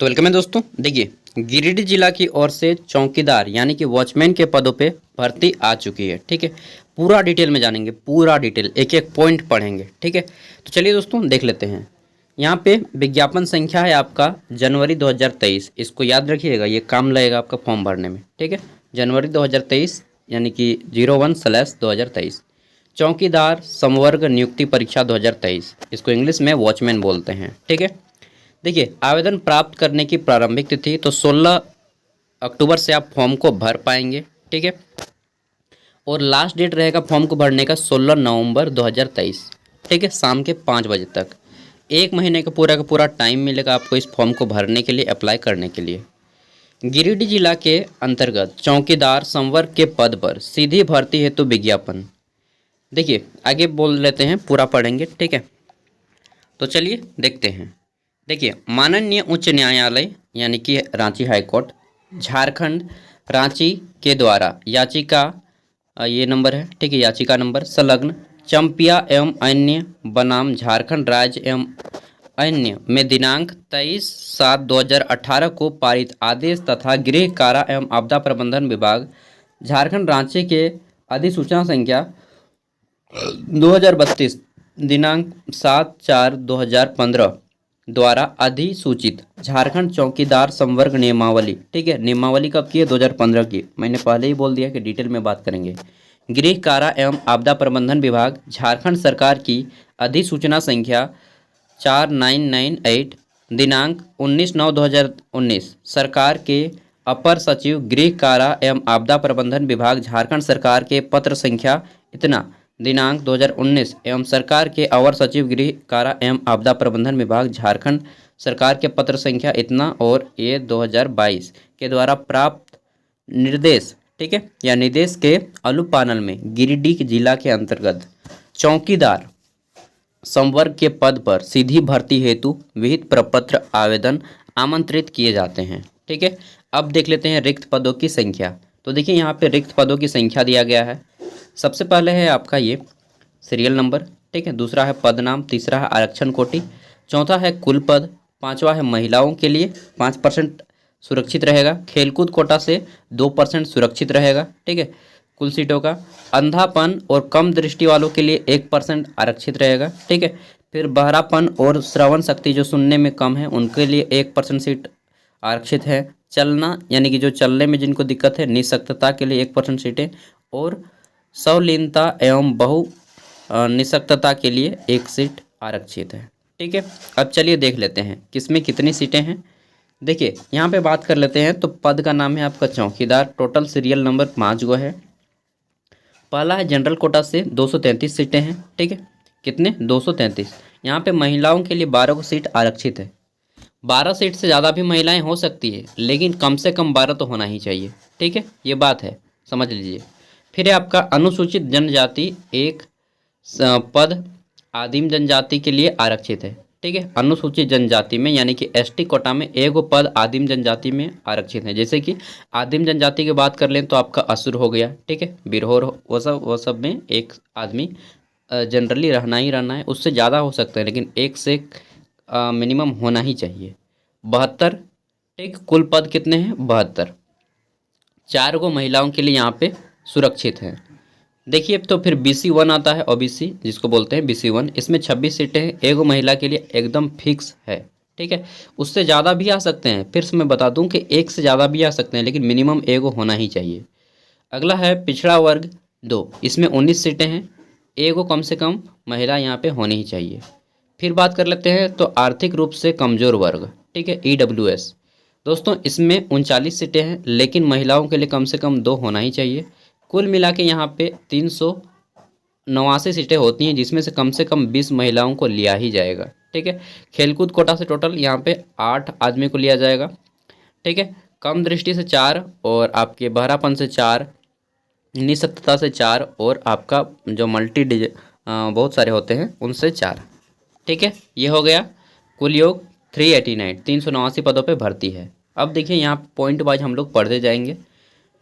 तो वेलकम है दोस्तों। देखिए, गिरिडीह जिला की ओर से चौकीदार यानी कि वॉचमैन के पदों पे भर्ती आ चुकी है। ठीक है, पूरा डिटेल में जानेंगे, पूरा डिटेल एक एक पॉइंट पढ़ेंगे। ठीक है, तो चलिए दोस्तों देख लेते हैं। यहाँ पे विज्ञापन संख्या है आपका जनवरी 2023। इसको याद रखिएगा, ये काम लगेगा आपका फॉर्म भरने में। ठीक है, जनवरी 2023 यानी कि 01/2023। चौकीदार संवर्ग नियुक्ति परीक्षा 2023, इसको इंग्लिश में वॉचमैन बोलते हैं। ठीक है, देखिए आवेदन प्राप्त करने की प्रारंभिक तिथि तो 16 अक्टूबर से आप फॉर्म को भर पाएंगे। ठीक है, और लास्ट डेट रहेगा फॉर्म को भरने का 16 नवंबर 2023। ठीक है, शाम के 5 बजे तक। एक महीने का पूरा टाइम मिलेगा आपको इस फॉर्म को भरने के लिए, अप्लाई करने के लिए। गिरिडीह जिला के अंतर्गत चौकीदार संवर्ग के पद पर सीधी भर्ती हेतु विज्ञापन। देखिए आगे बोल लेते हैं, पूरा पढ़ेंगे। ठीक है, तो चलिए देखते हैं। देखिए, माननीय उच्च न्यायालय यानी कि रांची हाई कोर्ट झारखंड रांची के द्वारा याचिका ये नंबर है। ठीक है, याचिका नंबर संलग्न चंपिया एवं अन्य बनाम झारखंड राज्य एवं अन्य में दिनांक 23/7/2018 को पारित आदेश तथा गृह कारा एवं आपदा प्रबंधन विभाग झारखंड रांची के अधिसूचना संख्या 2032 दिनांक 7/4/2015 द्वारा अधिसूचित झारखंड चौकीदार संवर्ग नियमावली। ठीक है, नियमावली कब की है? 2015 की। मैंने पहले ही बोल दिया कि डिटेल में बात करेंगे। गृह कारा एवं आपदा प्रबंधन विभाग झारखंड सरकार की अधिसूचना संख्या 4998 दिनांक 19/9/2019 सरकार के अपर सचिव गृह कारा एवं आपदा प्रबंधन विभाग झारखंड सरकार के पत्र संख्या इतना दिनांक 2019 एवं सरकार के अवर सचिव गृह कारा एवं आपदा प्रबंधन विभाग झारखंड सरकार के पत्र संख्या इतना और ये 2022 के द्वारा प्राप्त निर्देश। ठीक है, या निर्देश के अनुपालन में गिरिडीह जिला के अंतर्गत चौकीदार संवर्ग के पद पर सीधी भर्ती हेतु विहित प्रपत्र आवेदन आमंत्रित किए जाते हैं। ठीक है, अब देख लेते हैं रिक्त पदों की संख्या। तो देखिए यहाँ पे रिक्त पदों की संख्या दिया गया है। सबसे पहले है आपका ये सीरियल नंबर। ठीक है, दूसरा है पद नाम, तीसरा है आरक्षण कोटि, चौथा है कुल पद, पांचवा है महिलाओं के लिए 5% सुरक्षित रहेगा, खेलकूद कोटा से 2% सुरक्षित रहेगा। ठीक है, कुल सीटों का। अंधापन और कम दृष्टि वालों के लिए 1% आरक्षित रहेगा। ठीक है, फिर बहरापन और श्रवण शक्ति जो सुनने में कम है उनके लिए 1% सीट आरक्षित है। चलना यानी कि जो चलने में जिनको दिक्कत है, निशक्तता के लिए 1% सीटें, और सवलीनता एवं बहु निशक्तता के लिए 1 सीट आरक्षित है। ठीक है, अब चलिए देख लेते हैं किसमें कितनी सीटें हैं। देखिए यहाँ पे बात कर लेते हैं। तो पद का नाम है आपका चौकीदार। टोटल सीरियल नंबर 5 गो है। पहला है जनरल कोटा से 233 सीटें हैं। ठीक है, कितने? 233। यहाँ पे महिलाओं के लिए 12 को सीट आरक्षित है। 12 सीट से ज़्यादा भी महिलाएं हो सकती है, लेकिन कम से कम 12 तो होना ही चाहिए। ठीक है, ये बात है, समझ लीजिए। फिर है आपका अनुसूचित जनजाति, एक पद आदिम जनजाति के लिए आरक्षित है। ठीक है, अनुसूचित जनजाति में यानी कि एसटी कोटा में एगो पद आदिम जनजाति में आरक्षित है। जैसे कि आदिम जनजाति की बात कर लें तो आपका असुर हो गया। ठीक है, बिरहोर, वो सब में एक आदमी जनरली रहना ही रहना है। उससे ज़्यादा हो सकता है, लेकिन एक से मिनिमम होना ही चाहिए। 72। ठीक, कुल पद कितने हैं? 72। 4 गो महिलाओं के लिए यहाँ पे सुरक्षित है। देखिए तो फिर BC1 आता है, OBC जिसको बोलते हैं BC1। इसमें 26 सीटें हैं, एगो महिला के लिए एकदम फिक्स है। ठीक है, उससे ज़्यादा भी आ सकते हैं। फिर से मैं बता दूं कि एक से ज़्यादा भी आ सकते हैं, लेकिन मिनिमम एगो होना ही चाहिए। अगला है पिछड़ा वर्ग 2। इसमें 19 सीटें हैं, एगो कम से कम महिला यहाँ पे होनी ही चाहिए। फिर बात कर लेते हैं तो आर्थिक रूप से कमज़ोर वर्ग। ठीक है, EWS दोस्तों, इसमें 39 सीटें हैं, लेकिन महिलाओं के लिए कम से कम 2 होना ही चाहिए। कुल मिला के यहाँ पे 389 सीटें होती हैं, जिसमें से कम 20 महिलाओं को लिया ही जाएगा। ठीक है, खेलकूद कोटा से टोटल यहाँ पे 8 आदमी को लिया जाएगा। ठीक है, कम दृष्टि से 4 और आपके बहरापन से 4, निशक्तता से 4 और आपका जो बहुत सारे होते हैं उनसे 4। ठीक है, ये हो गया। कुल योग 389, 389 पदों पे भर्ती है। अब देखिए यहाँ पॉइंट वाइज हम लोग पढ़ते जाएंगे।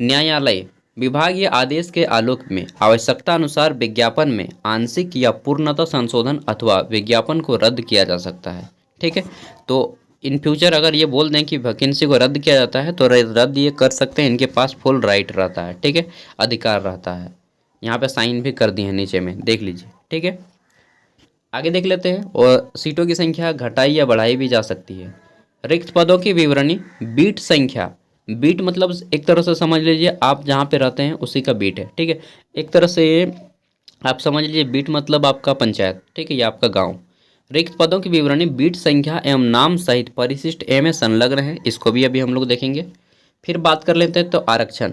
न्यायालय विभागीय आदेश के आलोक में आवश्यकता अनुसार विज्ञापन में आंशिक या पूर्णतः संशोधन अथवा विज्ञापन को रद्द किया जा सकता है। ठीक है, तो इन फ्यूचर अगर ये बोल दें कि वैकेंसी को रद्द किया जाता है तो रद्द ये कर सकते हैं, इनके पास फुल राइट रहता है, ठीक है, अधिकार रहता है। यहाँ पे साइन भी कर दिए हैं नीचे में, देख लीजिए, ठीक है। आगे देख लेते हैं। और सीटों की संख्या घटाई या बढ़ाई भी जा सकती है। रिक्त पदों की विवरणी, बीट संख्या, बीट मतलब एक तरह से समझ लीजिए आप जहाँ पे रहते हैं उसी का बीट है, ठीक है। एक तरह से आप समझ लीजिए बीट मतलब आपका पंचायत, ठीक है, या आपका गांव। रिक्त पदों की विवरणी बीट संख्या एवं नाम सहित परिशिष्ट ए में संलग्न है, इसको भी अभी हम लोग देखेंगे। फिर बात कर लेते हैं तो आरक्षण।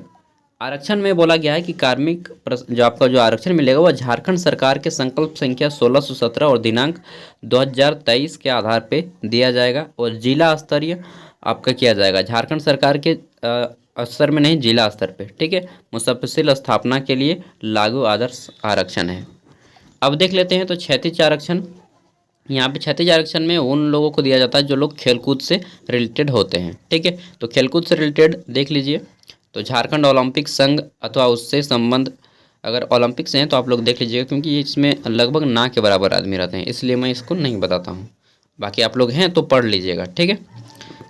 आरक्षण में बोला गया है कि कार्मिक जो आपका जो आरक्षण मिलेगा वह झारखंड सरकार के संकल्प संख्या 1617 और दिनांक 2023 के आधार पे दिया जाएगा और जिला स्तरीय आपका किया जाएगा। झारखंड सरकार के स्तर में नहीं, जिला स्तर पे, ठीक है। मुस्तफिल स्थापना के लिए लागू आदर्श आरक्षण है। अब देख लेते हैं तो क्षैतिज आरक्षण। यहाँ पे क्षैतिज आरक्षण में उन लोगों को दिया जाता है जो लोग खेलकूद से रिलेटेड होते हैं, ठीक है। तो खेलकूद से रिलेटेड देख लीजिए तो झारखंड ओलंपिक संघ अथवा उससे संबंध अगर ओलंपिक से हैं तो आप लोग देख लीजिएगा, क्योंकि इसमें लगभग ना के बराबर आदमी रहते हैं, इसलिए मैं इसको नहीं बताता हूँ। बाकी आप लोग हैं तो पढ़ लीजिएगा, ठीक है।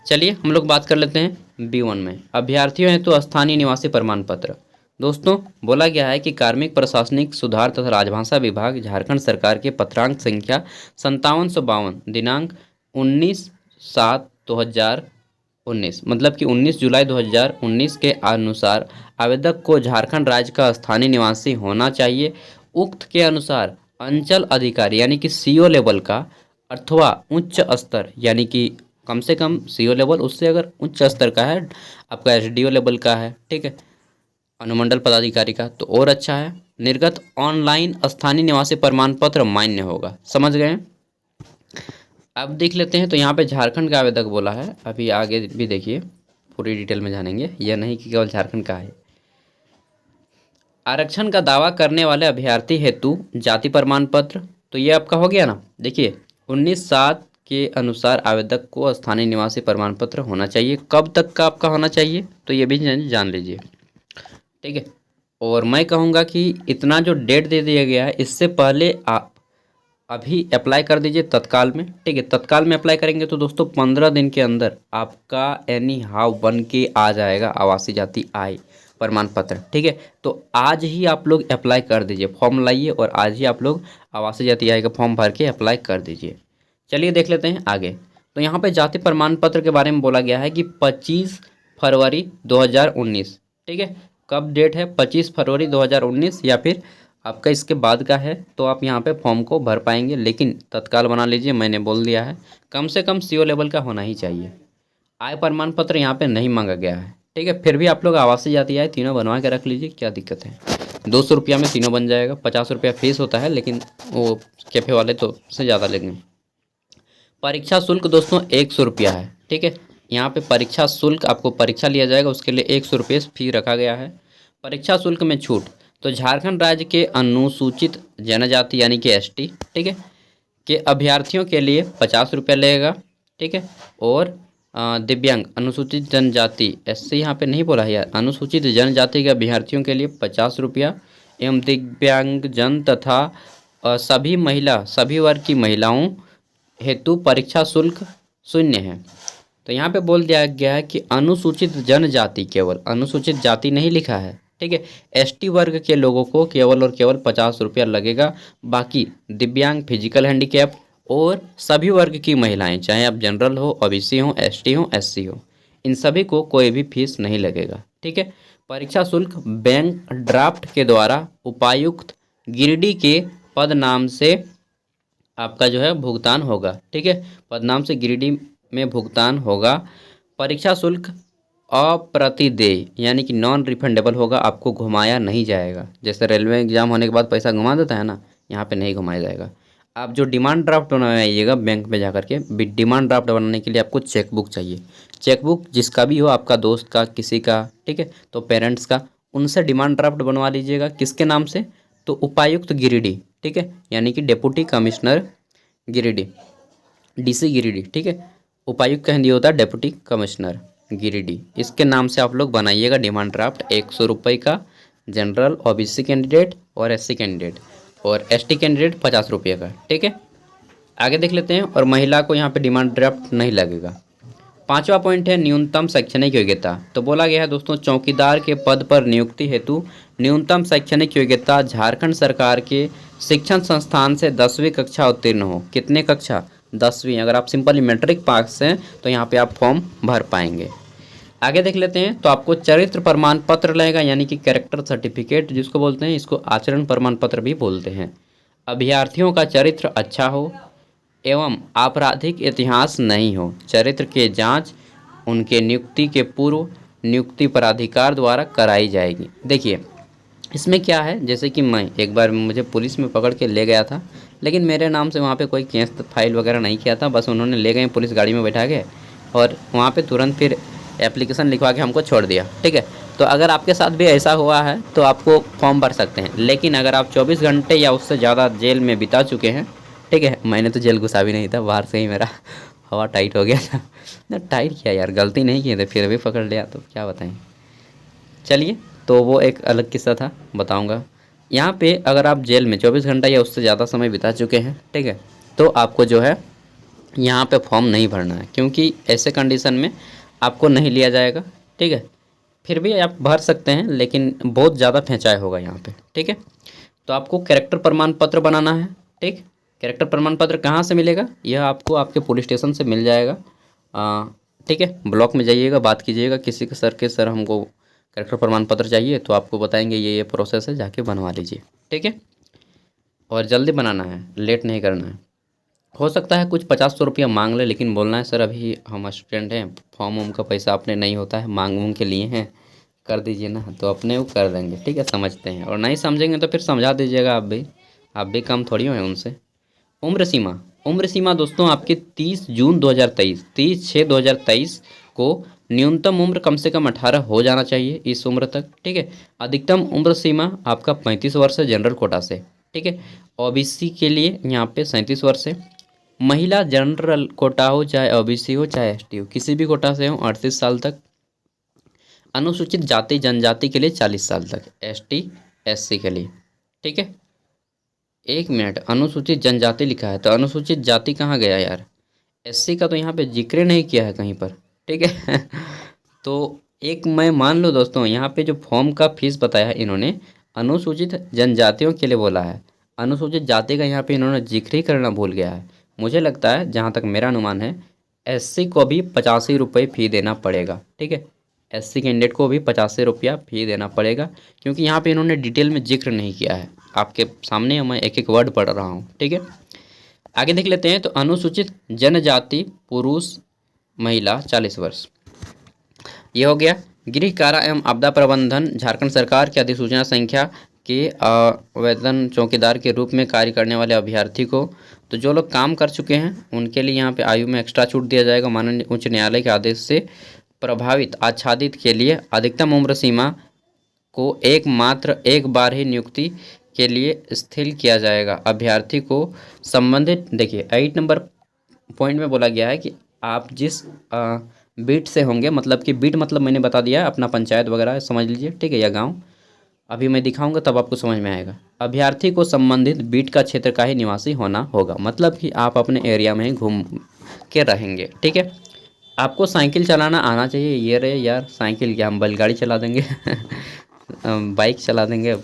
चलिए हम लोग बात कर लेते हैं B1 में, अभ्यर्थियों हेतु तो स्थानीय निवासी प्रमाण पत्र। दोस्तों बोला गया है कि कार्मिक प्रशासनिक सुधार तथा राजभाषा विभाग झारखंड सरकार के पत्रांक संख्या 5752 दिनांक 19/7/2019 मतलब कि 19 जुलाई 2019 के अनुसार आवेदक को झारखंड राज्य का स्थानीय निवासी होना चाहिए। उक्त के अनुसार अंचल अधिकारी यानी कि CO लेवल का अथवा उच्च स्तर यानी कि कम से कम CO लेवल, उससे अगर उच्च स्तर का है आपका SDO लेवल का है, ठीक है, अनुमंडल पदाधिकारी का, तो और अच्छा है। निर्गत ऑनलाइन स्थानीय निवासी प्रमाण पत्र मान्य होगा। समझ गए। अब देख लेते हैं तो यहाँ पे झारखंड का आवेदक बोला है, अभी आगे भी देखिए पूरी डिटेल में जानेंगे, यह नहीं कि केवल झारखंड का है। आरक्षण का दावा करने वाले अभ्यर्थी हेतु जाति प्रमाण पत्र, तो ये आपका हो गया ना। देखिए 19/7 के अनुसार आवेदक को स्थानीय निवासी प्रमाण पत्र होना चाहिए। कब तक का आपका होना चाहिए तो ये भी जान लीजिए, ठीक है। और मैं कहूँगा कि इतना जो डेट दे दिया गया है इससे पहले आप अभी अप्लाई कर दीजिए तत्काल में, ठीक है। तत्काल में अप्लाई करेंगे तो दोस्तों 15 दिन के अंदर आपका एनी हाउ बन के आ जाएगा आवासीय जाति आय प्रमाण पत्र, ठीक है। तो आज ही आप लोग अप्लाई कर दीजिए, फॉर्म लाइए और आज ही आप लोग आवासीय जाति आय का फॉर्म भर के अप्लाई कर दीजिए। चलिए देख लेते हैं आगे। तो यहाँ पे जाति प्रमाण पत्र के बारे में बोला गया है कि 25 फरवरी 2019, ठीक है। कब डेट है 25 फरवरी 2019 या फिर आपका इसके बाद का है तो आप यहाँ पे फॉर्म को भर पाएंगे, लेकिन तत्काल बना लीजिए, मैंने बोल दिया है। कम से कम CO लेवल का होना ही चाहिए। आय प्रमाण पत्र यहाँ पे नहीं मांगा गया है, ठीक है। फिर भी आप लोग आवासीय जाति आय तीनों बनवा के रख लीजिए, क्या दिक्कत है। 200 रुपया में तीनों बन जाएगा। 50 रुपया फीस होता है, लेकिन वो कैफे वाले तो से ज़्यादा लेंगे। परीक्षा शुल्क दोस्तों 100 रुपया है, ठीक है। यहाँ पे परीक्षा शुल्क आपको परीक्षा लिया जाएगा उसके लिए 100 रुपये फी रखा गया है। परीक्षा शुल्क में छूट, तो झारखंड राज्य के अनुसूचित जनजाति यानी कि ST, ठीक है, के अभ्यर्थियों के लिए 50 रुपया लगेगा, ठीक है। और दिव्यांग अनुसूचित जनजाति SC यहाँ पे नहीं बोला है यार, अनुसूचित जनजाति के अभ्यर्थियों के लिए 50 रुपया एवं दिव्यांग जन तथा सभी वर्ग की महिलाओं हेतु परीक्षा शुल्क 0 है। तो यहाँ पे बोल दिया गया है कि अनुसूचित जनजाति, केवल अनुसूचित जाति नहीं लिखा है, ठीक है। ST वर्ग के लोगों को केवल और केवल 50 रुपया लगेगा। बाकी दिव्यांग, फिजिकल हैंडीकैप और सभी वर्ग की महिलाएं, चाहे आप जनरल हो, OBC हो, ST हो, SC हो, इन सभी को कोई भी फीस नहीं लगेगा, ठीक है। परीक्षा शुल्क बैंक ड्राफ्ट के द्वारा उपायुक्त गिरिडीह के पद नाम से आपका जो है भुगतान होगा, ठीक है। पदनाम से गिरिडीह में भुगतान होगा। परीक्षा शुल्क अप्रतिदेय यानी कि नॉन रिफंडेबल होगा, आपको घुमाया नहीं जाएगा। जैसे रेलवे एग्जाम होने के बाद पैसा घुमा देता है ना, यहाँ पे नहीं घुमाया जाएगा। आप जो डिमांड ड्राफ्ट बनवाइएगा बैंक में जाकर के, डिमांड ड्राफ्ट बनाने के लिए आपको चेकबुक चाहिए। चेकबुक जिसका भी हो, आपका दोस्त का, किसी का, ठीक है, तो पेरेंट्स का, उनसे डिमांड ड्राफ्ट बनवा लीजिएगा। किसके नाम से, तो उपायुक्त गिरिडीह, ठीक है, यानी कि deputy commissioner Giridih, DC Giridih, ठीक है। उपायुक्त का हिंदी होता है डिप्टी कमिश्नर गिरिडीह। इसके नाम से आप लोग बनाइएगा डिमांड ड्राफ्ट। 100 रुपये का जनरल, OBC कैंडिडेट और SC कैंडिडेट, और ST कैंडिडेट 50 रुपये का, ठीक है। आगे देख लेते हैं। और महिला को यहाँ पे डिमांड ड्राफ्ट नहीं लगेगा, 5वां पॉइंट है न्यूनतम शैक्षणिक योग्यता। तो बोला गया है दोस्तों, चौकीदार के पद पर नियुक्ति हेतु न्यूनतम शैक्षणिक योग्यता झारखंड सरकार के शिक्षण संस्थान से 10वीं कक्षा उत्तीर्ण हो। कितने कक्षा? 10वीं। अगर आप सिंपली मैट्रिक पास हैं तो यहाँ पे आप फॉर्म भर पाएंगे। आगे देख लेते हैं। तो आपको चरित्र प्रमाण पत्र लगेगा, यानी कि कैरेक्टर सर्टिफिकेट जिसको बोलते हैं, इसको आचरण प्रमाण पत्र भी बोलते हैं। अभ्यर्थियों का चरित्र अच्छा हो एवं आपराधिक इतिहास नहीं हो। चरित्र के जांच उनके नियुक्ति के पूर्व नियुक्ति प्राधिकार द्वारा कराई जाएगी। देखिए इसमें क्या है, जैसे कि मैं एक बार मुझे पुलिस में पकड़ के ले गया था, लेकिन मेरे नाम से वहाँ पे कोई केस फाइल वगैरह नहीं किया था, बस उन्होंने ले गए पुलिस गाड़ी में बैठा के और वहाँ पे तुरंत फिर एप्लीकेशन लिखवा के हमको छोड़ दिया। ठीक है, तो अगर आपके साथ भी ऐसा हुआ है तो आपको फॉर्म भर सकते हैं। लेकिन अगर आप 24 घंटे या उससे ज़्यादा जेल में बिता चुके हैं, ठीक है, मैंने तो जेल घुसा भी नहीं था, बाहर से ही मेरा हवा टाइट हो गया था। ना टाइट किया यार, गलती नहीं की थी, फिर भी पकड़ लिया तो क्या बताएं। चलिए, तो वो एक अलग किस्सा था, बताऊंगा। यहाँ पे अगर आप जेल में 24 घंटा या उससे ज़्यादा समय बिता चुके हैं, ठीक है, तो आपको जो है यहाँ पे फॉर्म नहीं भरना है, क्योंकि ऐसे कंडीशन में आपको नहीं लिया जाएगा। ठीक है, फिर भी आप भर सकते हैं, लेकिन बहुत ज़्यादा फेंचाई होगा यहाँ पे। ठीक है, तो आपको कैरेक्टर प्रमाण पत्र बनाना है। ठीक, कैरेक्टर प्रमाण पत्र कहाँ से मिलेगा? यह आपको आपके पुलिस स्टेशन से मिल जाएगा। ठीक है, ब्लॉक में जाइएगा, बात कीजिएगा किसी के सर के, सर हमको कैरेक्टर प्रमाण पत्र चाहिए, तो आपको बताएंगे ये प्रोसेस है, जाके बनवा लीजिए। ठीक है, और जल्दी बनाना है, लेट नहीं करना है। हो सकता है कुछ 50-100 रुपया मांग ले, लेकिन बोलना है सर अभी हम स्टूडेंट हैं, फॉर्म वॉर्म का पैसा अपने नहीं होता है, मांग वूंग के लिए हैं, कर दीजिए ना, तो अपने वो कर देंगे। ठीक है, समझते हैं, और नहीं समझेंगे तो फिर समझा दीजिएगा। आप भी कम थोड़ी हो हैं उनसे। उम्र सीमा दोस्तों आपकी 30 जून 2023, 30/6/2023 को न्यूनतम उम्र कम से कम 18 हो जाना चाहिए इस उम्र तक। ठीक है, अधिकतम उम्र सीमा आपका 35 वर्ष है जनरल कोटा से। ठीक है, ओबीसी के लिए यहाँ पे 37 वर्ष है। महिला जनरल कोटा हो, चाहे ओबीसी हो, चाहे एसटी हो, किसी भी कोटा से हो, 38 साल तक। अनुसूचित जाति जनजाति के लिए 40 साल तक, एसटी एससी के लिए। ठीक है, एक मिनट, अनुसूचित जनजाति लिखा है तो अनुसूचित जाति कहाँ गया यार? एससी का तो यहाँ पे जिक्र नहीं किया है कहीं पर। ठीक है तो एक मैं मान लो दोस्तों, यहाँ पे जो फॉर्म का फीस बताया है इन्होंने, अनुसूचित जनजातियों के लिए बोला है, अनुसूचित जाति का यहाँ पे इन्होंने जिक्र ही करना भूल गया है। मुझे लगता है, जहाँ तक मेरा अनुमान है, एससी को भी 85 रुपये फ़ी देना पड़ेगा। ठीक है, एससी कैंडिडेट को भी 85 रुपया फ़ी देना पड़ेगा, क्योंकि यहाँ पे इन्होंने डिटेल में जिक्र नहीं किया है। आपके सामने मैं एक एक वर्ड पढ़ रहा हूँ। ठीक है, आगे देख लेते हैं। तो अनुसूचित जनजाति पुरुष महिला 40 वर्ष, ये हो गया। गृह कारा एवं आपदा प्रबंधन झारखंड सरकार की अधिसूचना संख्या के आवेदन चौकीदार के रूप में कार्य करने वाले अभ्यर्थी को, तो जो लोग काम कर चुके हैं उनके लिए यहाँ पे आयु में एक्स्ट्रा छूट दिया जाएगा। माननीय उच्च न्यायालय के आदेश से प्रभावित आच्छादित के लिए अधिकतम उम्र सीमा को मात्र एक बार ही नियुक्ति के लिए स्थिर किया जाएगा। अभ्यर्थी को संबंधित, देखिए 8 नंबर पॉइंट में बोला गया है कि आप जिस बीट से होंगे, मतलब कि बीट मतलब मैंने बता दिया अपना पंचायत वगैरह समझ लीजिए। ठीक है, या गांव, अभी मैं दिखाऊंगा तब आपको समझ में आएगा। अभ्यर्थी को संबंधित बीट का क्षेत्र का ही निवासी होना होगा, मतलब कि आप अपने एरिया में ही घूम के रहेंगे। ठीक है, आपको साइकिल चलाना आना चाहिए। ये रहे यार साइकिल, क्या हम बैलगाड़ी चला देंगे बाइक चला देंगे,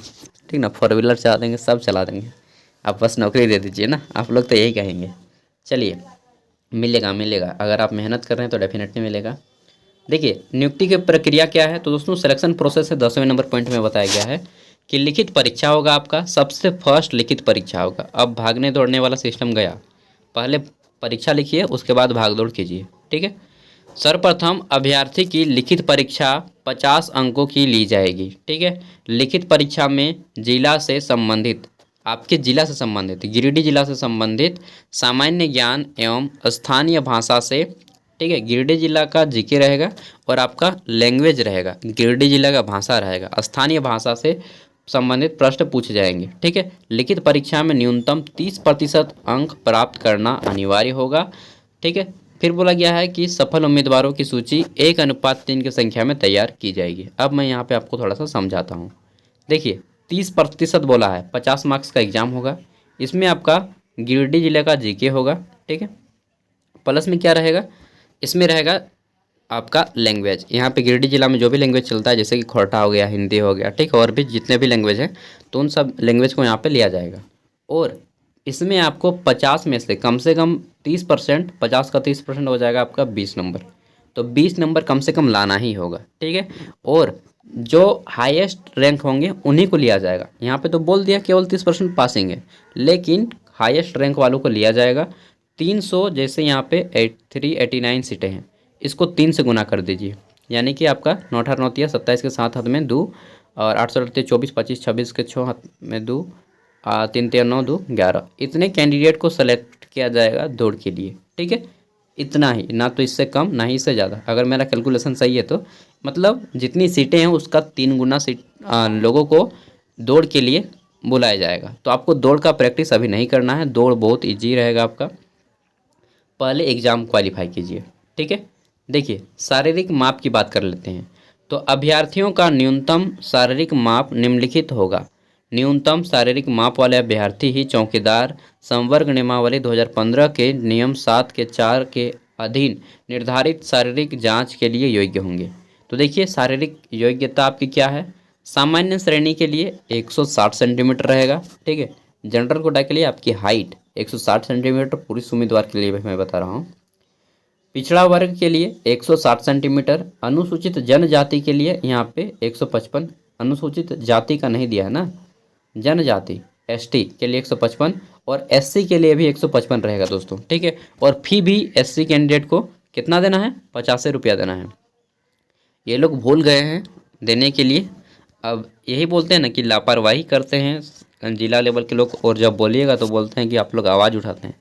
ठीक ना, 4 व्हीलर चला देंगे, सब चला देंगे। आप बस नौकरी दे दीजिए ना, आप लोग तो यही कहेंगे। चलिए, मिलेगा, अगर आप मेहनत कर रहे हैं तो डेफिनेटली मिलेगा। देखिए नियुक्ति की प्रक्रिया क्या है, तो दोस्तों सिलेक्शन प्रोसेस है 10वें नंबर पॉइंट में बताया गया है कि लिखित परीक्षा होगा। आपका सबसे फर्स्ट लिखित परीक्षा होगा। अब भागने दौड़ने वाला सिस्टम गया, पहले परीक्षा लिखिए, उसके बाद भाग दौड़ कीजिए। ठीक है, सर्वप्रथम अभ्यर्थी की लिखित परीक्षा 50 अंकों की ली जाएगी। ठीक है, लिखित परीक्षा में जिला से संबंधित, आपके जिला से संबंधित, गिरिडीह जिला से संबंधित सामान्य ज्ञान एवं स्थानीय भाषा से, ठीक है, गिरिडीह जिला का जीके रहेगा और आपका लैंग्वेज रहेगा, गिरिडीह जिला का भाषा रहेगा, स्थानीय भाषा से संबंधित प्रश्न पूछे जाएंगे। ठीक है, लिखित परीक्षा में न्यूनतम 30% अंक प्राप्त करना अनिवार्य होगा। ठीक है, फिर बोला गया है कि सफल उम्मीदवारों की सूची 1:3 की संख्या में तैयार की जाएगी। अब मैं यहाँ पे आपको थोड़ा सा समझाता हूँ। देखिए 30% बोला है, 50 मार्क्स का एग्जाम होगा। इसमें आपका गिरिडीह जिले का जीके होगा। ठीक है, प्लस में क्या रहेगा, इसमें रहेगा आपका लैंग्वेज, यहाँ पे गिरिडीह जिला में जो भी लैंग्वेज चलता है, जैसे कि खोरठा हो गया, हिंदी हो गया, ठीक है, और भी जितने भी लैंग्वेज हैं, तो उन सब लैंग्वेज को यहाँ पे लिया जाएगा। और इसमें आपको 50 में से कम 30%, 50 का 30% हो जाएगा आपका 20 नंबर। तो 20 नंबर कम से कम लाना ही होगा, ठीक है। और जो हाईएस्ट रैंक होंगे उन्हीं को लिया जाएगा। यहाँ पे तो बोल दिया केवल 30% पासिंग है, लेकिन हाईएस्ट रैंक वालों को लिया जाएगा। 300, जैसे यहाँ पे 389 सीटें हैं, इसको 3 से गुना कर दीजिए, यानी कि आपका 9 8 9 27 के 7 हाथ में 2, और 8 8 24 25 26 के 6 हाथ में 2, 3 3 9 2 11, इतने कैंडिडेट को सेलेक्ट किया जाएगा दौड़ के लिए, ठीक है। इतना ही, ना तो इससे कम ना ही इससे ज़्यादा। अगर मेरा कैलकुलेशन सही है तो मतलब जितनी सीटें हैं उसका 3 गुना सीट लोगों को दौड़ के लिए बुलाया जाएगा। तो आपको दौड़ का प्रैक्टिस अभी नहीं करना है, दौड़ बहुत ईजी रहेगा आपका, पहले एग्ज़ाम क्वालिफाई कीजिए, ठीक है। देखिए शारीरिक माप की बात कर लेते हैं। तो अभ्यर्थियों का न्यूनतम शारीरिक माप निम्नलिखित होगा। न्यूनतम शारीरिक माप वाले अभ्यर्थी ही चौकीदार संवर्ग नियमावली 2015 के नियम 7 के 4 के अधीन निर्धारित शारीरिक जांच के लिए योग्य होंगे। तो देखिए शारीरिक योग्यता आपकी क्या है। सामान्य श्रेणी के लिए 160 सेंटीमीटर रहेगा, ठीक है। जनरल कोटा के लिए आपकी हाइट 160 सेंटीमीटर, पुरुष उम्मीदवार के लिए भी मैं बता रहा हूँ। पिछड़ा वर्ग के लिए 160 सेंटीमीटर, अनुसूचित जनजाति के लिए यहाँ पे 155, अनुसूचित जाति का नहीं दिया है ना, जनजाति एसटी के लिए 155, और एससी के लिए भी 155 रहेगा दोस्तों, ठीक है। और फी भी एससी कैंडिडेट को कितना देना है, 50 रुपया देना है। ये लोग भूल गए हैं देने के लिए। अब यही बोलते हैं ना कि लापरवाही करते हैं जिला लेवल के लोग, और जब बोलिएगा तो बोलते हैं कि आप लोग आवाज़ उठाते हैं।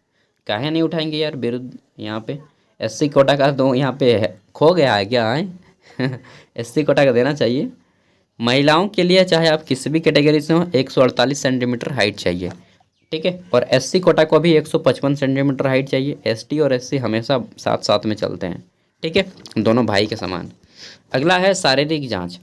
काहे नहीं उठाएंगे यार, विरुद्ध यहाँ पे एससी कोटा का तो यहाँ पे खो गया है क्या है एससी कोटा का देना चाहिए। महिलाओं के लिए चाहे आप किसी भी कैटेगरी से हो 148 सेंटीमीटर हाइट चाहिए, ठीक है। और एससी कोटा को भी 155 सेंटीमीटर हाइट चाहिए। एसटी और एससी हमेशा साथ साथ में चलते हैं, ठीक है, दोनों भाई के समान। अगला है शारीरिक जांच।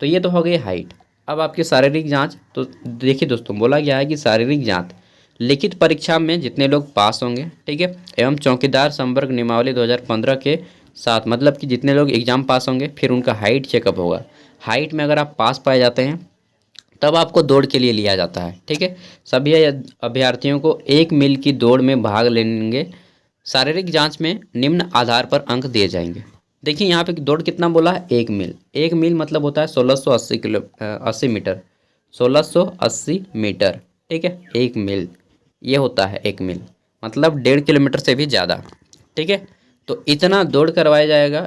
तो ये तो हो गई हाइट। अब आपकी शारीरिक जांच, तो देखिए दोस्तों बोला गया है कि शारीरिक जांच लिखित परीक्षा में जितने लोग पास होंगे, ठीक है, एवं चौकीदार संवर्ग नियमावली 2015 के साथ, मतलब कि जितने लोग एग्ज़ाम पास होंगे फिर उनका हाइट चेकअप होगा। हाइट में अगर आप पास पाए जाते हैं तब आपको दौड़ के लिए लिया जाता है, ठीक है। सभी अभ्यर्थियों को 1 मील की दौड़ में भाग लेंगे। शारीरिक जांच में निम्न आधार पर अंक दिए जाएंगे। देखिए यहाँ पे दौड़ कितना बोला है, 1 मील। 1 मील मतलब होता है 1680 मीटर, 1680 मीटर, ठीक है। 1 मील ये होता है, 1 मील मतलब 1.5 किलोमीटर से भी ज़्यादा, ठीक है। तो इतना दौड़ करवाया जाएगा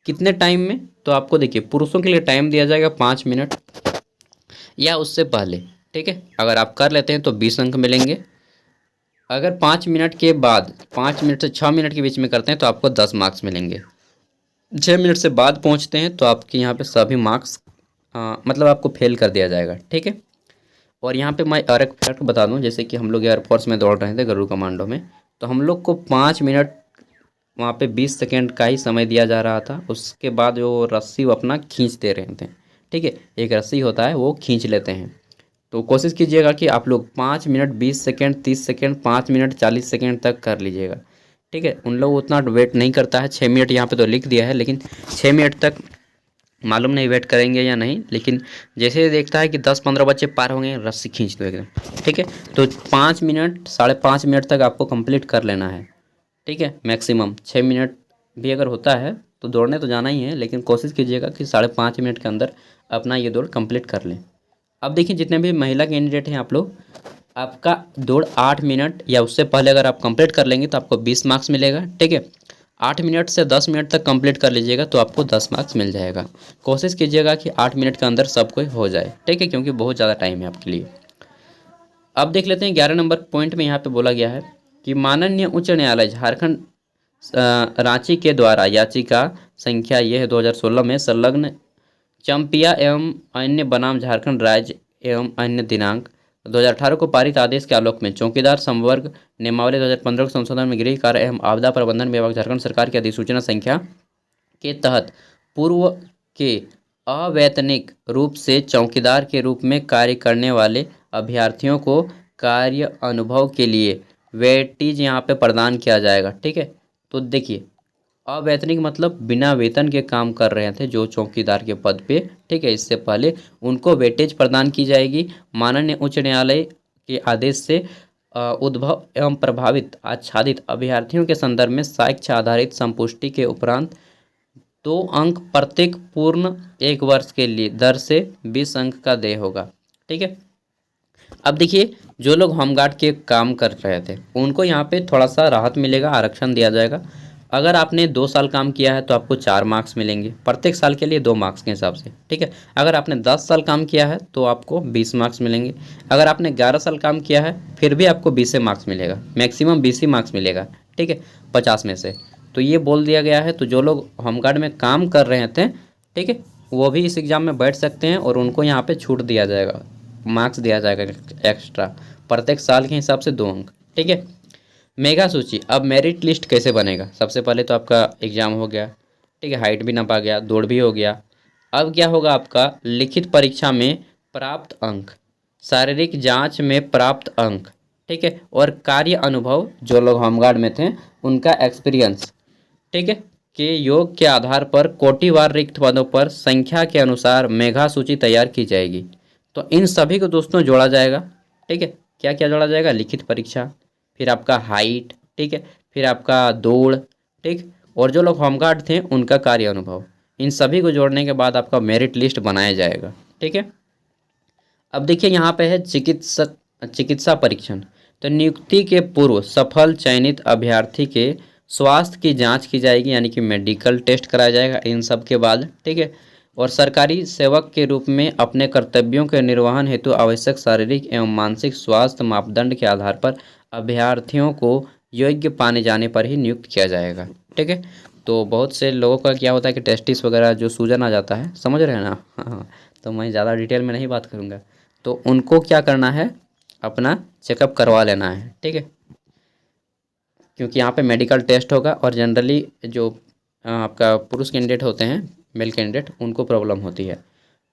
कितने टाइम में, तो आपको देखिए पुरुषों के लिए टाइम दिया जाएगा 5 मिनट या उससे पहले, ठीक है। अगर आप कर लेते हैं तो 20 अंक मिलेंगे। अगर 5 मिनट के बाद, 5 मिनट से 6 मिनट के बीच में करते हैं तो आपको 10 मार्क्स मिलेंगे। 6 मिनट से बाद पहुंचते हैं तो आपके यहाँ पे सभी मार्क्स मतलब आपको फेल कर दिया जाएगा, ठीक है। और यहाँ पे मैं और एक फैक्ट बता दूं, जैसे कि हम लोग एयरफोर्स में दौड़ रहे थे गरुड़ कमांडो में, तो हम लोग को 5 मिनट वहाँ पे 20 सेकेंड का ही समय दिया जा रहा था। उसके बाद वो रस्सी वो अपना खींच दे रहे थे, ठीक है। एक रस्सी होता है वो खींच लेते हैं। तो कोशिश कीजिएगा कि आप लोग 5 minute 20 second 30 second 5 minute 40 second तक कर लीजिएगा, ठीक है। उन लोग उतना वेट नहीं करता है, 6 मिनट यहाँ पे तो लिख दिया है, लेकिन 6 मिनट तक मालूम नहीं वेट करेंगे या नहीं। लेकिन जैसे देखता है कि 10-15 बच्चे पार होंगे, रस्सी खींच दो एकदम, ठीक है। तो 5 मिनट 5.5 मिनट तक आपको कंप्लीट कर लेना है, ठीक है। मैक्सिमम 6 मिनट भी अगर होता है तो दौड़ने तो जाना ही है, लेकिन कोशिश कीजिएगा कि 5.5 मिनट के अंदर अपना ये दौड़ कंप्लीट कर लें। अब देखिए जितने भी महिला कैंडिडेट हैं आप लोग, आपका दौड़ 8 मिनट या उससे पहले अगर आप कंप्लीट कर लेंगे तो आपको 20 मार्क्स मिलेगा, ठीक है। 8 मिनट से 10 मिनट तक कंप्लीट कर लीजिएगा तो आपको 10 मार्क्स मिल जाएगा। कोशिश कीजिएगा कि 8 मिनट के अंदर सब कोई हो जाए, ठीक है, क्योंकि बहुत ज़्यादा टाइम है आपके लिए। अब देख लेते हैं 11 नंबर पॉइंट में यहाँ पे बोला गया है कि माननीय उच्च न्यायालय झारखंड रांची के द्वारा याचिका संख्या यह है 2016 में संलग्न चम्पिया एवं अन्य बनाम झारखंड राज्य एवं अन्य दिनांक 2018 को पारित आदेश के आलोक में चौकीदार संवर्ग नियमावली 2015 के संशोधन में गृह कार्य एवं आपदा प्रबंधन विभाग झारखंड सरकार की अधिसूचना संख्या के तहत पूर्व के अवैतनिक रूप से चौकीदार के रूप में कार्य करने वाले अभ्यर्थियों को कार्य अनुभव के लिए वेटेज यहाँ पे प्रदान किया जाएगा, ठीक है। तो देखिए अवैतनिक मतलब बिना वेतन के काम कर रहे थे जो चौकीदार के पद पे, ठीक है, इससे पहले उनको वेटेज प्रदान की जाएगी। माननीय उच्च न्यायालय के आदेश से उद्भव एवं प्रभावित आच्छादित अभ्यर्थियों के संदर्भ में साक्ष्य आधारित संपुष्टि के उपरांत 2 अंक प्रत्येक पूर्ण 1 वर्ष के लिए दर से 20 अंक का देय होगा। ठीक है। अब देखिए, जो लोग होमगार्ड के काम कर रहे थे उनको यहाँ पे थोड़ा सा राहत मिलेगा, आरक्षण दिया जाएगा। अगर आपने 2 साल काम किया है तो आपको 4 मार्क्स मिलेंगे, प्रत्येक साल के लिए 2 मार्क्स के हिसाब से। ठीक है। अगर आपने 10 साल काम किया है तो आपको 20 मार्क्स मिलेंगे। अगर आपने 11 साल काम किया है फिर भी आपको 20 मार्क्स मिलेगा, मैक्सिमम 20 मार्क्स मिलेगा। ठीक है, 50 में से। तो ये बोल दिया गया है। तो जो लोग होमगार्ड में काम कर रहे थे, ठीक है, वो भी इस एग्ज़ाम में बैठ सकते हैं और उनको यहाँ पे छूट दिया जाएगा, मार्क्स दिया जाएगा एक्स्ट्रा, प्रत्येक साल के हिसाब से 2 अंक। ठीक है। मेगा सूची, अब मेरिट लिस्ट कैसे बनेगा? सबसे पहले तो आपका एग्ज़ाम हो गया, ठीक है, हाइट भी नापा गया, दौड़ भी हो गया। अब क्या होगा? आपका लिखित परीक्षा में प्राप्त अंक, शारीरिक जांच में प्राप्त अंक, ठीक है, और कार्य अनुभव, जो लोग होमगार्ड में थे उनका एक्सपीरियंस, ठीक है, के योग के आधार पर कोटिवार रिक्त पदों पर संख्या के अनुसार मेघा सूची तैयार की जाएगी। तो इन सभी को दोस्तों जोड़ा जाएगा। ठीक है। क्या क्या जोड़ा जाएगा? लिखित परीक्षा, फिर आपका हाइट, ठीक है, फिर आपका दौड़, ठीक, और जो लोग होमगार्ड थे उनका कार्य अनुभव, इन सभी को जोड़ने के बाद आपका मेरिट लिस्ट बनाया जाएगा। ठीक है। अब देखिए यहाँ पे है चिकित्सा परीक्षण। तो नियुक्ति के पूर्व सफल चयनित अभ्यर्थी के स्वास्थ्य की जांच की जाएगी, यानी कि मेडिकल टेस्ट कराया जाएगा इन सब के बाद। ठीक है। और सरकारी सेवक के रूप में अपने कर्तव्यों के निर्वहन हेतु आवश्यक शारीरिक एवं मानसिक स्वास्थ्य मापदंड के आधार पर अभ्यर्थियों को योग्य पाने जाने पर ही नियुक्त किया जाएगा। ठीक है। तो बहुत से लोगों का क्या होता है कि टेस्टिस वगैरह जो सूजन आ जाता है, समझ रहे हैं ना? हाँ। तो मैं ज़्यादा डिटेल में नहीं बात करूँगा। तो उनको क्या करना है? अपना चेकअप करवा लेना है। ठीक है। क्योंकि यहाँ पे मेडिकल टेस्ट होगा और जनरली जो आपका पुरुष कैंडिडेट होते हैं, मेल कैंडिडेट, उनको प्रॉब्लम होती है।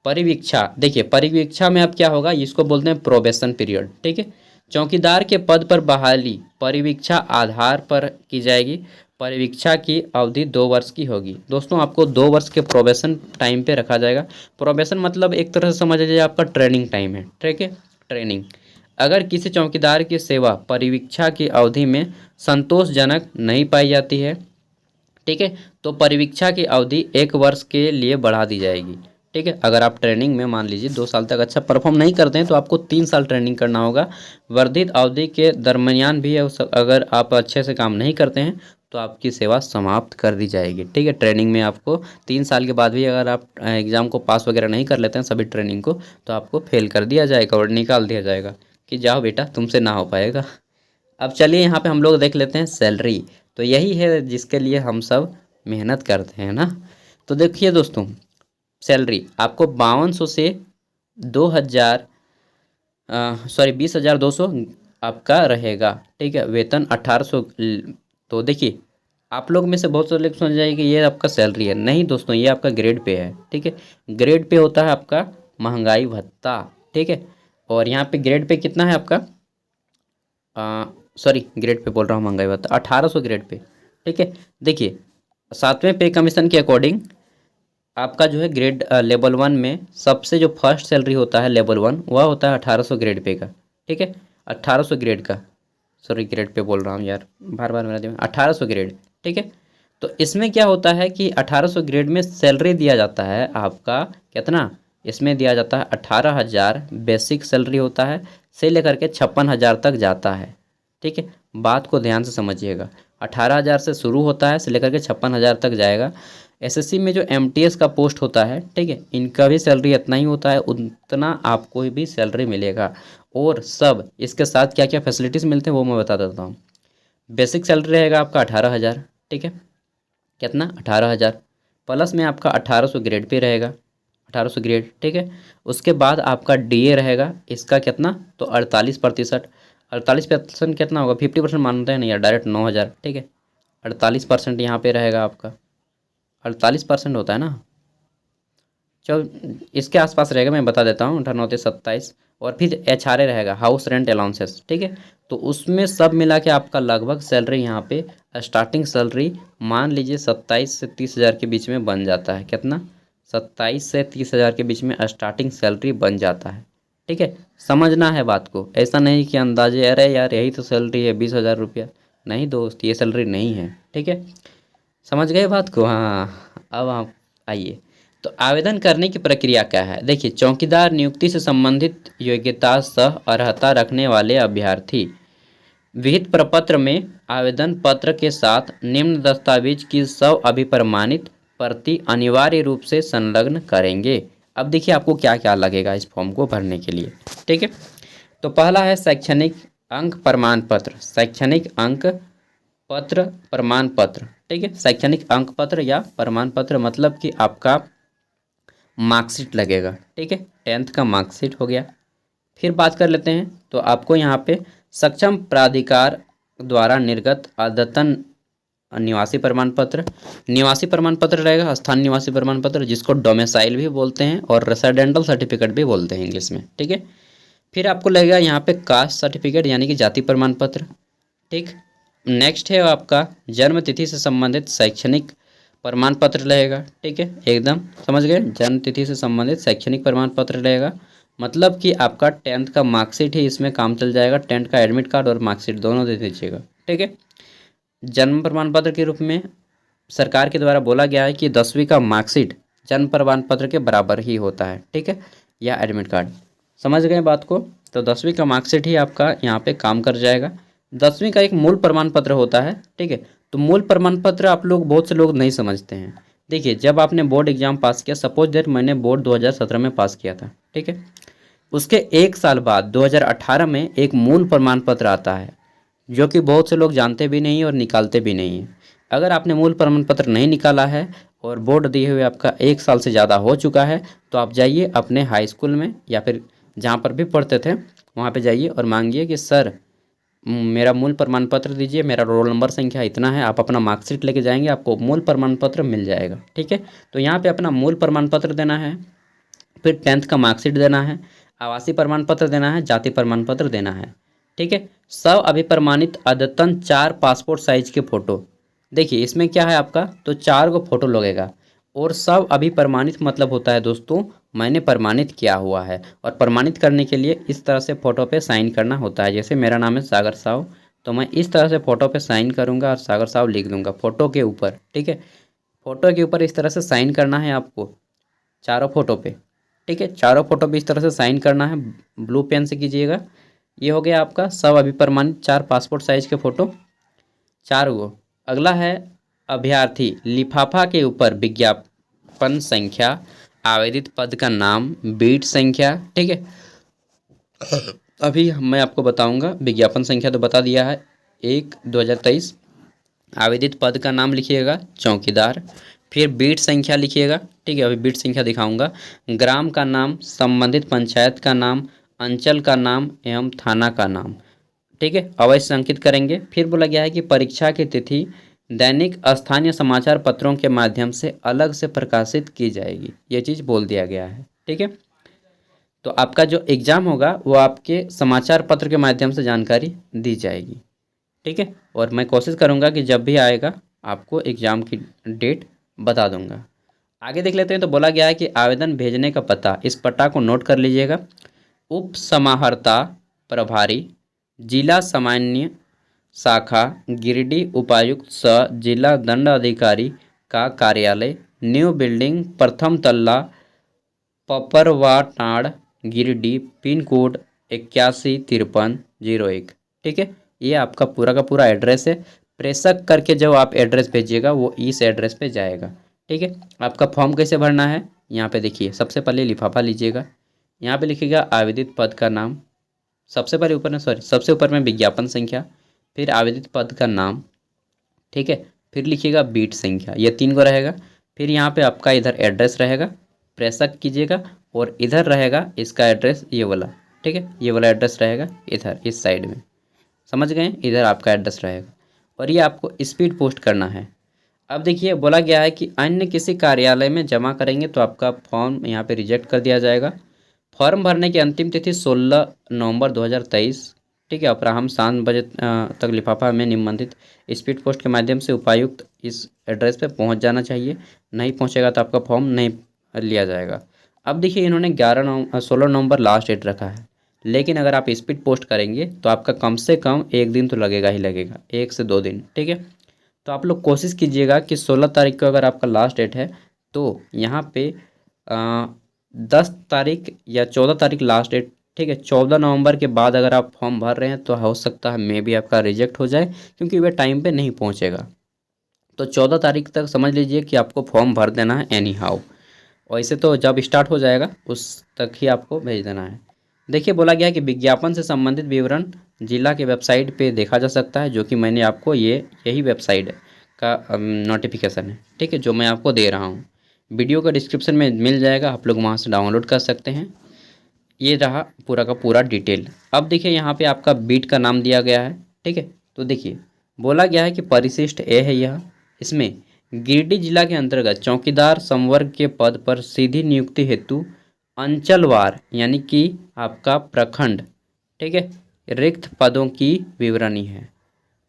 परिवीक्षा, देखिए परिवीक्षा में अब क्या होगा, इसको बोलते हैं प्रोबेशन पीरियड। ठीक है। चौकीदार के पद पर बहाली परिवीक्षा आधार पर की जाएगी। परिवीक्षा की अवधि 2 वर्ष की होगी। दोस्तों आपको 2 वर्ष के प्रोबेशन टाइम पे रखा जाएगा। प्रोबेशन मतलब एक तरह से समझ लीजिए आपका ट्रेनिंग टाइम है। ठीक है, ट्रेनिंग। अगर किसी चौकीदार की सेवा परिवीक्षा की अवधि में संतोषजनक नहीं पाई जाती है, ठीक है, तो परिवीक्षा की अवधि 1 वर्ष के लिए बढ़ा दी जाएगी। ठीक है। अगर आप ट्रेनिंग में मान लीजिए 2 साल तक अच्छा परफॉर्म नहीं करते हैं तो आपको 3 साल ट्रेनिंग करना होगा। वर्धित अवधि के दरमियान भी अगर आप अच्छे से काम नहीं करते हैं तो आपकी सेवा समाप्त कर दी जाएगी। ठीक है। ट्रेनिंग में आपको 3 साल के बाद भी अगर आप एग्ज़ाम को पास वगैरह नहीं कर लेते हैं सभी ट्रेनिंग को, तो आपको फेल कर दिया जाएगा और निकाल दिया जाएगा कि जाओ बेटा तुमसे ना हो पाएगा। अब चलिए यहाँ पे हम लोग देख लेते हैं सैलरी। तो यही है जिसके लिए हम सब मेहनत करते हैं ना। तो देखिए दोस्तों, सैलरी आपको 5200 से 2000 20,200 आपका रहेगा। ठीक है। वेतन 1800। तो देखिए, आप लोग में से बहुत से लोग समझ जाएंगे कि ये आपका सैलरी है। नहीं दोस्तों, ये आपका ग्रेड पे है। ठीक है। ग्रेड पे होता है आपका महंगाई भत्ता। ठीक है। और यहाँ पे ग्रेड पे कितना है आपका, सॉरी ग्रेड पे बोल रहा हूँ, महंगाई भत्ता 1800 ग्रेड पे। ठीक है। देखिए, 7वें पे कमीशन के अकॉर्डिंग आपका जो है ग्रेड लेवल 1 में सबसे जो फर्स्ट सैलरी होता है लेवल 1, वह होता है 1800 ग्रेड पे का। ठीक है। 1800 ग्रेड का, सॉरी ग्रेड पे बोल रहा हूँ यार, बार बार मेरा दिमाग, 1800 ग्रेड। ठीक है। तो इसमें क्या होता है कि 1800 ग्रेड में सैलरी दिया जाता है आपका कितना, इसमें दिया जाता है 18,000 बेसिक सैलरी होता है, से लेकर के 56,000 तक जाता है। ठीक है। बात को ध्यान से समझिएगा, 18,000 से शुरू होता है से लेकर के 56,000 तक जाएगा। एसएससी में जो एमटीएस का पोस्ट होता है, ठीक है, इनका भी सैलरी इतना ही होता है, उतना आपको भी सैलरी मिलेगा। और सब इसके साथ क्या क्या फैसिलिटीज़ मिलते हैं वो मैं बता देता हूँ। बेसिक सैलरी रहेगा आपका 18,000। ठीक है। कितना, 18,000, प्लस में आपका 1800 ग्रेड पे रहेगा, 1800 ग्रेड। ठीक है। उसके बाद आपका डीए रहेगा, इसका कितना, तो 48%। 48% कितना होगा, 50% मानते हैं नहीं यार, डायरेक्ट 9,000। ठीक है। 48% यहाँ पे रहेगा आपका, 48% होता है ना, चलो इसके आसपास रहेगा, मैं बता देता हूँ, 18 9 27, और फिर एचआरए रहेगा, हाउस रेंट अलाउंसेस, ठीक है। तो उसमें सब मिला के आपका लगभग सैलरी यहाँ पे स्टार्टिंग सैलरी मान लीजिए 27 से 30 हज़ार के बीच में बन जाता है। कितना? 27 से 30 हज़ार के बीच में स्टार्टिंग सैलरी बन जाता है, ठीक है। समझना है बात को, ऐसा नहीं कि अंदाजे अरे यार यही तो सैलरी है 20 हज़ार रुपया। नहीं दोस्त, ये सैलरी नहीं है, ठीक है। समझ गए बात को? हाँ, अब आप आइए। तो आवेदन करने की प्रक्रिया क्या है? देखिए, चौकीदार नियुक्ति से संबंधित योग्यता सह अर्हता रखने वाले अभ्यर्थी विहित प्रपत्र में आवेदन पत्र के साथ निम्न दस्तावेज की स्व अभिप्रमाणित प्रति अनिवार्य रूप से संलग्न करेंगे। अब देखिए आपको क्या क्या लगेगा इस फॉर्म को भरने के लिए, ठीक है। तो पहला है शैक्षणिक अंक प्रमाण पत्र, शैक्षणिक अंक पत्र प्रमाण पत्र, ठीक है। शैक्षणिक अंक पत्र या प्रमाण पत्र मतलब कि आपका मार्कशीट लगेगा, ठीक है। 10th का मार्कशीट हो गया। फिर बात कर लेते हैं, तो आपको यहाँ पे सक्षम प्राधिकार द्वारा निर्गत अद्यतन निवासी प्रमाण पत्र, निवासी प्रमाण पत्र रहेगा, स्थान निवासी प्रमाण पत्र जिसको डोमिसाइल भी बोलते हैं और रेसिडेंटल सर्टिफिकेट भी बोलते हैं इंग्लिश में, ठीक है। फिर आपको लगेगा यहाँ पे कास्ट सर्टिफिकेट यानी कि जाति प्रमाण पत्र, ठीक। नेक्स्ट है आपका जन्म तिथि से संबंधित शैक्षणिक प्रमाण पत्र रहेगा, ठीक है। एकदम समझ गए, जन्म तिथि से संबंधित शैक्षणिक प्रमाण पत्र रहेगा, मतलब कि आपका 10th का मार्कशीट ही इसमें काम चल जाएगा। 10th का एडमिट कार्ड और मार्कशीट दोनों दे दीजिएगा, ठीक है। जन्म प्रमाण पत्र के रूप में सरकार के द्वारा बोला गया है कि 10वीं का मार्कशीट जन्म प्रमाण पत्र के बराबर ही होता है, ठीक है, या एडमिट कार्ड। समझ गए बात को? तो 10वीं का मार्कशीट ही आपका यहाँ पे काम कर जाएगा। 10वीं का एक मूल प्रमाण पत्र होता है, ठीक है। तो मूल प्रमाण पत्र आप लोग बहुत से लोग नहीं समझते हैं। देखिए, जब आपने बोर्ड एग्जाम पास किया, सपोज दैट मैंने बोर्ड 2017 में पास किया था, ठीक है। उसके एक साल बाद 2018 में एक मूल प्रमाण पत्र आता है, जो कि बहुत से लोग जानते भी नहीं और निकालते भी नहीं हैं। अगर आपने मूल प्रमाण पत्र नहीं निकाला है और बोर्ड दिए हुए आपका एक साल से ज़्यादा हो चुका है, तो आप जाइए अपने हाई स्कूल में या फिर जहाँ पर भी पढ़ते थे वहाँ पे जाइए और मांगिए कि सर मेरा मूल प्रमाण पत्र दीजिए, मेरा रोल नंबर संख्या इतना है। आप अपना मार्कशीट लेके जाएंगे, आपको मूल प्रमाण पत्र मिल जाएगा, ठीक है। तो यहाँ पे अपना मूल प्रमाण पत्र देना है, फिर 10th का मार्कशीट देना है, आवासीय प्रमाण पत्र देना है, जाति प्रमाण पत्र देना है, ठीक है। सब अभिप्रमाणित अद्यतन 4 पासपोर्ट साइज के फ़ोटो। देखिए इसमें क्या है आपका, तो 4 को फोटो लगेगा। और सब अभिप्रमाणित मतलब होता है दोस्तों मैंने प्रमाणित किया हुआ है, और प्रमाणित करने के लिए इस तरह से फ़ोटो पे साइन करना होता है। जैसे मेरा नाम है सागर साहू, तो मैं इस तरह से फ़ोटो पे साइन करूँगा और सागर साहू लिख दूँगा फ़ोटो के ऊपर, ठीक है। फ़ोटो के ऊपर इस तरह से साइन करना है आपको चारों फ़ोटो पे, ठीक है। चारों फोटो भी इस तरह से साइन करना है, ब्लू पेन से कीजिएगा। ये हो गया आपका सब अभिप्रमाणित 4 पासपोर्ट साइज के फ़ोटो, 4 गो। अगला है अभ्यर्थी लिफाफा के ऊपर विज्ञापन संख्या, आवेदित पद का नाम, बीट संख्या, ठीक है। अभी मैं आपको बताऊंगा, विज्ञापन संख्या तो बता दिया है 1/2023। आवेदित पद का नाम लिखिएगा चौकीदार, फिर बीट संख्या लिखिएगा, ठीक है। अभी बीट संख्या दिखाऊंगा। ग्राम का नाम, संबंधित पंचायत का नाम, अंचल का नाम एवं थाना का नाम, ठीक है, अवश्य अंकित करेंगे। फिर बोला गया है कि परीक्षा की तिथि दैनिक स्थानीय समाचार पत्रों के माध्यम से अलग से प्रकाशित की जाएगी, ये चीज़ बोल दिया गया है, ठीक है। तो आपका जो एग्ज़ाम होगा वो आपके समाचार पत्र के माध्यम से जानकारी दी जाएगी, ठीक है। और मैं कोशिश करूँगा कि जब भी आएगा आपको एग्ज़ाम की डेट बता दूंगा। आगे देख लेते हैं। तो बोला गया है कि आवेदन भेजने का पता, इस पता को नोट कर लीजिएगा। उप समाहर्ता प्रभारी, जिला सामान्य शाखा गिरिडीह, उपायुक्त सह जिला दंड अधिकारी का कार्यालय, न्यू बिल्डिंग, प्रथम तल्ला, पपरवाटाड़, गिरिडीह, पिन कोड 815301, ठीक है। ये आपका पूरा का पूरा एड्रेस है। प्रेषक करके जब आप एड्रेस भेजिएगा वो इस एड्रेस पे जाएगा, ठीक है। आपका फॉर्म कैसे भरना है, यहाँ पे देखिए। सबसे पहले लिफाफा लीजिएगा, यहाँ पे लिखिएगा आवेदित पद का नाम, सबसे पहले ऊपर में सबसे ऊपर में विज्ञापन संख्या, फिर आवेदित पद का नाम, ठीक है। फिर लिखिएगा बीट संख्या, ये 3 गो रहेगा। फिर यहाँ पे आपका इधर एड्रेस रहेगा, प्रेषक कीजिएगा, और इधर रहेगा इसका एड्रेस ये वाला, ठीक है। ये वाला एड्रेस रहेगा इधर इस साइड में, समझ गए, इधर आपका एड्रेस रहेगा। और ये आपको स्पीड पोस्ट करना है। अब देखिए बोला गया है कि अन्य किसी कार्यालय में जमा करेंगे तो आपका फॉर्म यहाँ पे रिजेक्ट कर दिया जाएगा। फॉर्म भरने की अंतिम तिथि 16 नवंबर 2023। ठीक है, अपराह्न 7 बजे तक लिफाफा में निम्नलिखित स्पीड पोस्ट के माध्यम से उपायुक्त इस एड्रेस पे पहुंच जाना चाहिए। नहीं पहुंचेगा तो आपका फॉर्म नहीं लिया जाएगा। अब देखिए इन्होंने 16 नवंबर लास्ट डेट रखा है, लेकिन अगर आप स्पीड पोस्ट करेंगे तो आपका कम से कम 1 दिन तो लगेगा ही लगेगा, 1 से 2 दिन। ठीक है, तो आप लोग कोशिश कीजिएगा कि 16 तारीख को अगर आपका लास्ट डेट है तो यहाँ पे 10 तारीख या 14 तारीख लास्ट डेट। ठीक है, 14 नवंबर के बाद अगर आप फॉर्म भर रहे हैं तो हो सकता है मे भी आपका रिजेक्ट हो जाए, क्योंकि वह टाइम पे नहीं पहुंचेगा। तो 14 तारीख तक समझ लीजिए कि आपको फॉर्म भर देना है एनी हाउ। वैसे तो जब स्टार्ट हो जाएगा उस तक ही आपको भेज देना है। देखिए बोला गया है कि विज्ञापन से संबंधित विवरण जिला के वेबसाइट पे देखा जा सकता है, जो कि मैंने आपको यही वेबसाइट का नोटिफिकेशन है। ठीक है, जो मैं आपको दे रहा हूँ, वीडियो का डिस्क्रिप्शन में मिल जाएगा, आप लोग वहाँ से डाउनलोड कर सकते हैं। ये रहा पूरा का पूरा डिटेल। अब देखिए यहाँ पे आपका बीट का नाम दिया गया है। ठीक है, तो देखिए बोला गया है कि परिशिष्ट ए है यह, इसमें गिरिडीह जिला के अंतर्गत चौकीदार संवर्ग के पद पर सीधी नियुक्ति हेतु अंचलवार यानी कि आपका प्रखंड, ठीक है, रिक्त पदों की विवरणी है।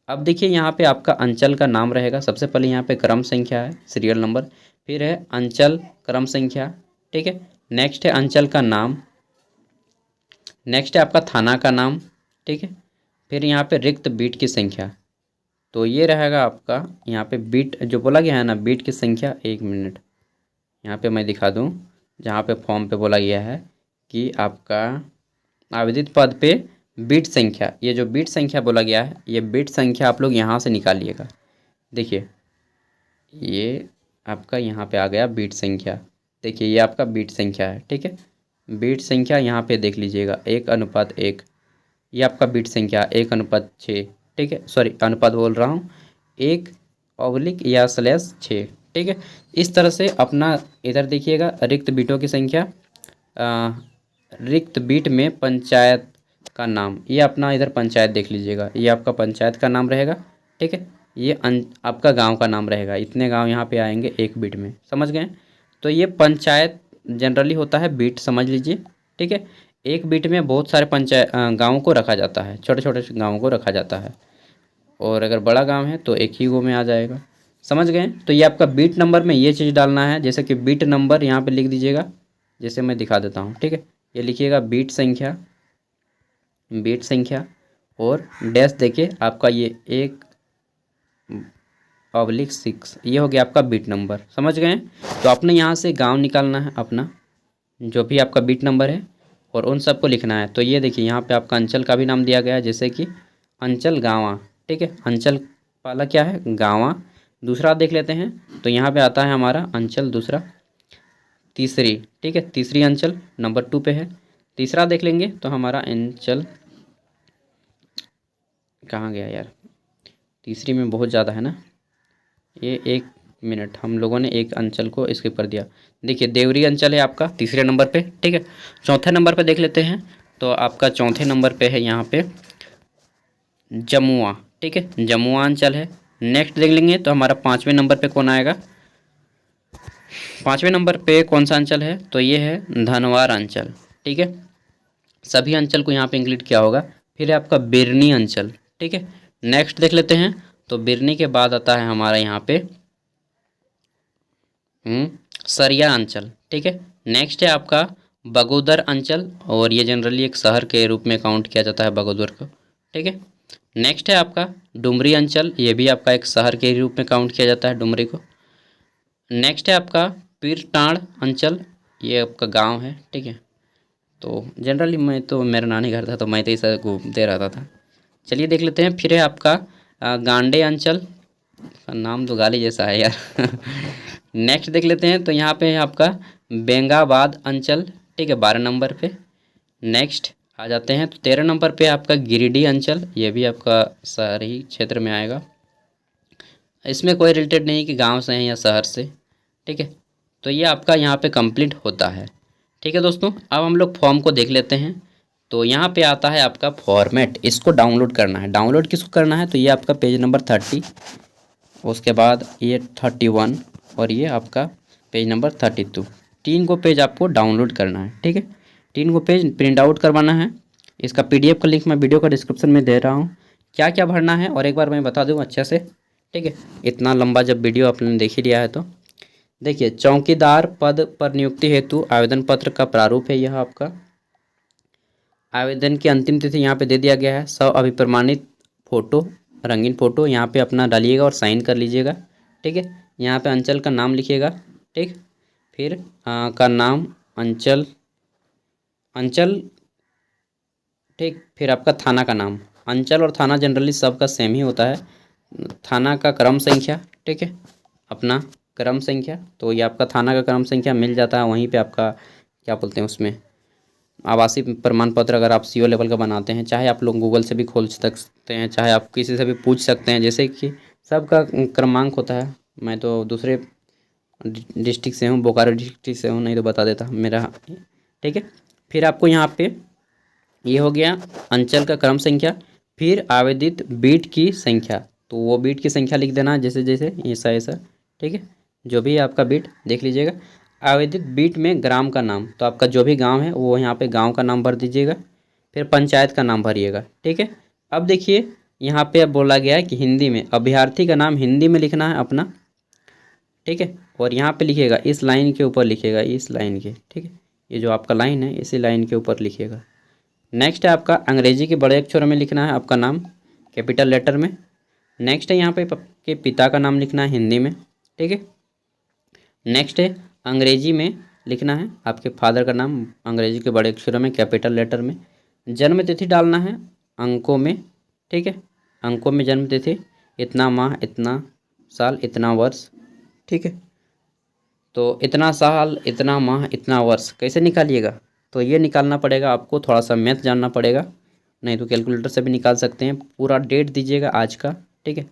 अब देखिए यहाँ पे आपका अंचल का नाम रहेगा। सबसे पहले यहाँ पे क्रम संख्या है, सीरियल नंबर, फिर है अंचल क्रम संख्या। ठीक है, नेक्स्ट है अंचल का नाम, नेक्स्ट है आपका थाना का नाम। ठीक है, फिर यहाँ पे रिक्त बीट की संख्या। तो ये रहेगा आपका यहाँ पे बीट जो बोला गया है ना, बीट की संख्या। 1 मिनट यहाँ पे मैं दिखा दूँ, जहाँ पे फॉर्म पे बोला गया है कि आपका आवेदित पद पे बीट संख्या, ये जो बीट संख्या बोला गया है, ये बीट संख्या आप लोग यहाँ से निकालिएगा। देखिए ये आपका यहाँ पे आ गया बीट संख्या। देखिए ये आपका बीट संख्या है। ठीक है, बीट संख्या यहाँ पे देख लीजिएगा 1:1। ये आपका बीट संख्या 1:6। ठीक है, सॉरी अनुपात बोल रहा हूँ, 1/या/6। ठीक है, इस तरह से अपना इधर देखिएगा रिक्त बीटों की संख्या, रिक्त बीट में पंचायत का नाम, ये अपना इधर पंचायत देख लीजिएगा, ये आपका पंचायत का नाम रहेगा। ठीक है, ये आपका गांव का नाम रहेगा। इतने गांव यहाँ पे आएंगे एक बीट में, समझ गए। तो ये पंचायत जनरली होता है बीट, समझ लीजिए। ठीक है, एक बीट में बहुत सारे पंचायत गाँवों को रखा जाता है, छोटे छोटे गाँवों को रखा जाता है, और अगर बड़ा गांव है तो एक ही गो में आ जाएगा, समझ गए। तो ये आपका बीट नंबर में ये चीज़ डालना है, जैसे कि बीट नंबर यहाँ पे लिख दीजिएगा, जैसे मैं दिखा देता हूँ। ठीक है, ये लिखिएगा बीट संख्या, बीट संख्या और डैश देके आपका ये 1/6, ये हो गया आपका बीट नंबर, समझ गए। तो आपने यहाँ से गांव निकालना है अपना, जो भी आपका बीट नंबर है, और उन सबको लिखना है। तो ये देखिए यहाँ पे आपका अंचल का भी नाम दिया गया है, जैसे कि अंचल गाँवा। ठीक है, अंचल पहला क्या है, गाँवा। दूसरा देख लेते हैं, तो यहाँ पे आता है हमारा अंचल दूसरा, तीसरी। ठीक है, तीसरी अंचल नंबर 2 पे है। तीसरा देख लेंगे तो हमारा अंचल कहाँ गया यार, तीसरी में बहुत ज़्यादा है ना, ये 1 मिनट, हम लोगों ने एक अंचल को स्किप कर दिया। देखिए देवरी अंचल है आपका तीसरे नंबर पे। ठीक है, चौथे नंबर पे देख लेते हैं, तो आपका चौथे नंबर पे है यहाँ पे जमुआ। ठीक है, जमुआ अंचल है। नेक्स्ट देख लेंगे तो हमारा 5वें नंबर पे कौन आएगा, 5वें नंबर पे कौन सा अंचल है, तो ये है धनवार अंचल। ठीक है, सभी अंचल को यहाँ पे इंक्लूड किया होगा। फिर है आपका बिरनी अंचल। ठीक है, नेक्स्ट देख लेते हैं, तो बिरनी के बाद आता है हमारा यहाँ पे सरिया अंचल। ठीक है, नेक्स्ट है आपका बगोदर अंचल, और ये जनरली एक शहर के रूप में काउंट किया जाता है बगोदर को। ठीक है, नेक्स्ट है आपका डुमरी अंचल, ये भी आपका एक शहर के रूप में काउंट किया जाता है डुमरी को। नेक्स्ट है आपका पीरटांड़ अंचल, ये आपका गांव है। ठीक है, तो जनरली मैं तो मेरा नानी घर था तो मैं तो इसे घूमते रहता था। चलिए देख लेते हैं। फिर है आपका गांडे अंचल, नाम तो गाली जैसा है यार नेक्स्ट देख लेते हैं, तो यहाँ पे है आपका बेंगाबाद अंचल। ठीक है, 12 नंबर पे। नेक्स्ट आ जाते हैं तो 13 नंबर पे आपका गिरिडीह अंचल, ये भी आपका शहरी क्षेत्र में आएगा। इसमें कोई रिलेटेड नहीं कि गांव से हैं या शहर से। ठीक है, तो ये आपका यहाँ पे कंप्लीट होता है। ठीक है दोस्तों, अब हम लोग फॉर्म को देख लेते हैं। तो यहाँ पे आता है आपका फॉर्मेट, इसको डाउनलोड करना है। डाउनलोड किसको करना है, तो ये आपका पेज नंबर 30, उसके बाद ये 31 और ये आपका पेज नंबर 32, 3 को पेज आपको डाउनलोड करना है। ठीक है, 3 गो पेज प्रिंट आउट करवाना है। इसका PDF का लिंक मैं वीडियो का डिस्क्रिप्शन में दे रहा हूँ। क्या क्या भरना है और एक बार मैं बता दूँ अच्छे से, ठीक है। इतना लंबा जब वीडियो आपने देख ही लिया है तो देखिए, चौकीदार पद पर नियुक्ति हेतु आवेदन पत्र का प्रारूप है यह आपका। आवेदन की अंतिम तिथि यहाँ पे दे दिया गया है। सब अभिप्रमाणित फ़ोटो, रंगीन फ़ोटो यहाँ पे अपना डालिएगा और साइन कर लीजिएगा, ठीक है। यहाँ पे अंचल का नाम लिखिएगा, ठीक। फिर का नाम अंचल, अंचल, ठीक। फिर आपका थाना का नाम। अंचल और थाना जनरली सबका सेम ही होता है। थाना का क्रम संख्या, ठीक है, अपना क्रम संख्या। तो ये आपका थाना का क्रम संख्या मिल जाता है वहीं पे आपका क्या बोलते हैं उसमें आवासीय प्रमाण पत्र अगर आप CO लेवल का बनाते हैं। चाहे आप लोग गूगल से भी खोल सकते हैं, चाहे आप किसी से भी पूछ सकते हैं, जैसे कि सबका क्रमांक होता है। मैं तो दूसरे डिस्ट्रिक्ट से हूँ, बोकारो डिस्ट्रिक्ट से हूँ, नहीं तो बता देता मेरा, ठीक है। फिर आपको यहाँ पे ये हो गया अंचल का क्रम संख्या। फिर आवेदित बीट की संख्या, तो वो बीट की संख्या लिख देना जैसे जैसे ऐसा ऐसा, ठीक है। जो भी आपका बीट देख लीजिएगा। आवेदित बीट में ग्राम का नाम, तो आपका जो भी गांव है वो यहाँ पे गांव का नाम भर दीजिएगा। फिर पंचायत का नाम भरिएगा, ठीक है। अब देखिए यहाँ पे अब बोला गया है कि हिंदी में अभ्यर्थी का नाम हिंदी में लिखना है अपना, ठीक है। और यहाँ पे लिखिएगा इस लाइन के ऊपर लिखिएगा, इस लाइन के, ठीक है। ये जो आपका लाइन है इसी लाइन के ऊपर लिखिएगा। नेक्स्ट है आपका अंग्रेजी के बड़े अक्षरों में लिखना है आपका नाम कैपिटल लेटर में। नेक्स्ट है यहाँ पे आपके पिता का नाम लिखना है हिंदी में, ठीक है। नेक्स्ट है अंग्रेजी में लिखना है आपके फादर का नाम अंग्रेजी के बड़े अक्षरों में कैपिटल लेटर में। जन्म तिथि डालना है अंकों में, ठीक है। अंकों में जन्म तिथि, इतना माह, इतना साल, इतना वर्ष, ठीक है। तो इतना साल, इतना माह, इतना वर्ष कैसे निकालिएगा, तो ये निकालना पड़ेगा आपको, थोड़ा सा मैथ जानना पड़ेगा, नहीं तो कैलकुलेटर से भी निकाल सकते हैं। पूरा डेट दीजिएगा आज का, ठीक है।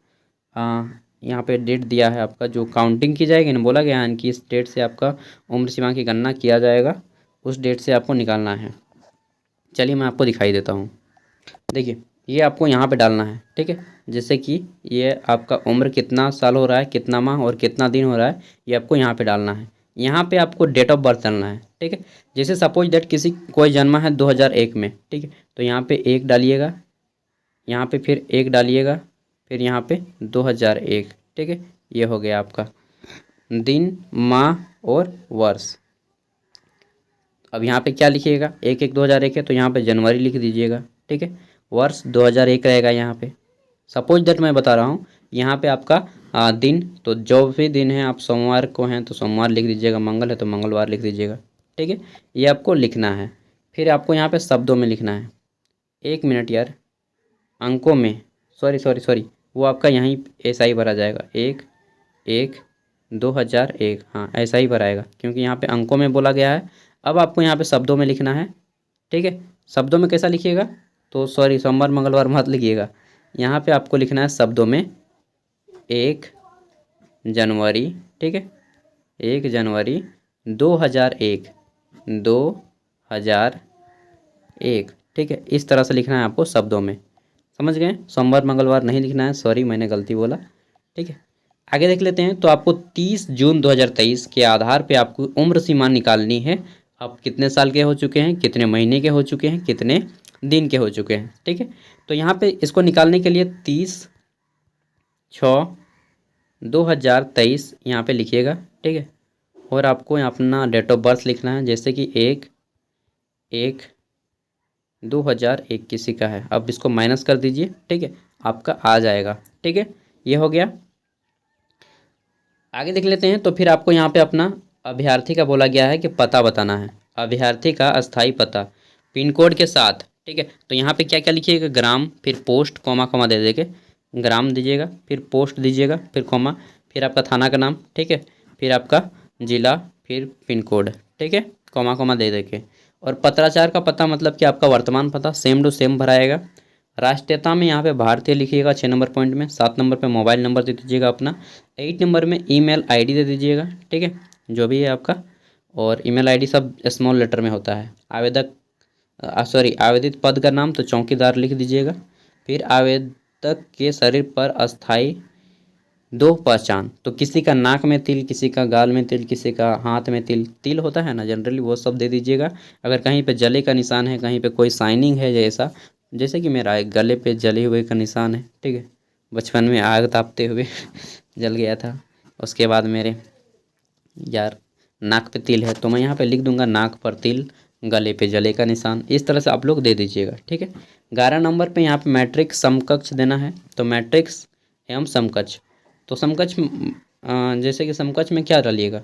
यहाँ पे डेट दिया है आपका, जो काउंटिंग की जाएगी ना, बोला गया है कि इस डेट से आपका उम्र सीमा की गणना किया जाएगा, उस डेट से आपको निकालना है। चलिए मैं आपको दिखाई देता हूँ। देखिए ये आपको यहाँ पे डालना है, ठीक है। जैसे कि ये आपका उम्र कितना साल हो रहा है, कितना माह और कितना दिन हो रहा है, ये आपको यहाँ पे डालना है। यहाँ पे आपको डेट ऑफ बर्थ डालना है, ठीक है। जैसे सपोज दैट किसी कोई जन्मा है 2001 में, ठीक है, तो यहाँ पे 1 डालिएगा, यहाँ पे फिर 1 डालिएगा, फिर यहाँ पे 2001, ठीक है। ये हो गया आपका दिन, माह और वर्ष। अब यहाँ पे क्या लिखिएगा, 1/1/2001 है तो यहाँ पे जनवरी लिख दीजिएगा, ठीक है। वर्ष 2001 रहेगा यहाँ पे। सपोज दैट मैं बता रहा हूँ यहाँ पे आपका दिन, तो जो भी दिन है, आप सोमवार को हैं तो सोमवार लिख दीजिएगा, मंगल है तो मंगलवार लिख दीजिएगा, ठीक है। ये आपको लिखना है। फिर आपको यहाँ पे शब्दों में लिखना है। 1 मिनट यार, अंकों में, सॉरी, वो आपका यहीं ऐसा ही भरा जाएगा, 1/1/2001, हाँ ऐसा ही भराएगा क्योंकि यहाँ पे अंकों में बोला गया है। अब आपको यहाँ पे शब्दों में लिखना है, ठीक है। शब्दों में कैसा लिखिएगा, तो सॉरी सोमवार मंगलवार मत लिखिएगा, यहाँ पे आपको लिखना है शब्दों में 1 जनवरी, ठीक है, 1 जनवरी 2001, 2001, ठीक है। इस तरह से लिखना है आपको शब्दों में, समझ गए। सोमवार मंगलवार नहीं लिखना है, सॉरी मैंने गलती बोला, ठीक है। आगे देख लेते हैं। तो आपको 30 जून 2023 के आधार पे आपको उम्र सीमा निकालनी है। आप कितने साल के हो चुके हैं, कितने महीने के हो चुके हैं, कितने दिन के हो चुके हैं, ठीक है। तो यहाँ पे इसको निकालने के लिए 30/6/2023 यहाँ पे लिखिएगा, ठीक है। और आपको अपना डेट ऑफ बर्थ लिखना है, जैसे कि 1/1/2001 किसी का है। अब इसको माइनस कर दीजिए, ठीक है, आपका आ जाएगा, ठीक है। ये हो गया। आगे देख लेते हैं। तो फिर आपको यहाँ पे अपना अभ्यर्थी का बोला गया है कि पता बताना है, अभ्यर्थी का अस्थाई पता पिन कोड के साथ, ठीक है। तो यहाँ पे क्या क्या लिखिएगा, ग्राम, फिर पोस्ट, कॉमा दे देके ग्राम दीजिएगा, फिर पोस्ट दीजिएगा, फिर कॉमा, फिर आपका थाना का नाम, ठीक है, फिर आपका जिला, फिर पिन कोड, ठीक है, कॉमा दे देके। और पत्राचार का पता मतलब कि आपका वर्तमान पता सेम टू सेम भराएगा। राष्ट्रीयता में यहाँ पे भारतीय लिखिएगा 6 नंबर पॉइंट में। 7 नंबर पे मोबाइल नंबर दे दीजिएगा अपना। 8 नंबर में ईमेल आईडी दे दीजिएगा, ठीक है, जो भी है आपका। और ईमेल आईडी सब स्मॉल लेटर में होता है। आवेदित पद का नाम तो चौकीदार लिख दीजिएगा। फिर आवेदक के शरीर पर अस्थाई दो पहचान, तो किसी का नाक में तिल, किसी का गाल में तिल, किसी का हाथ में तिल, तिल होता है ना जनरली, वो सब दे दीजिएगा। अगर कहीं पे जले का निशान है, कहीं पे कोई साइनिंग है जैसा, जैसे कि मेरा एक गले पे जले हुए का निशान है, ठीक है, बचपन में आग तापते हुए जल गया था। उसके बाद मेरे यार नाक पे तिल है, तो मैं यहाँ पे लिख दूंगा नाक पर तिल, गले पे जले का निशान। इस तरह से आप लोग दे दीजिएगा, ठीक है। 11 नंबर पे यहाँ पे मैट्रिक्स समकक्ष देना है, तो मैट्रिक्स एवं समकक्ष, तो समकक्ष जैसे कि समकक्ष में क्या डालिएगा,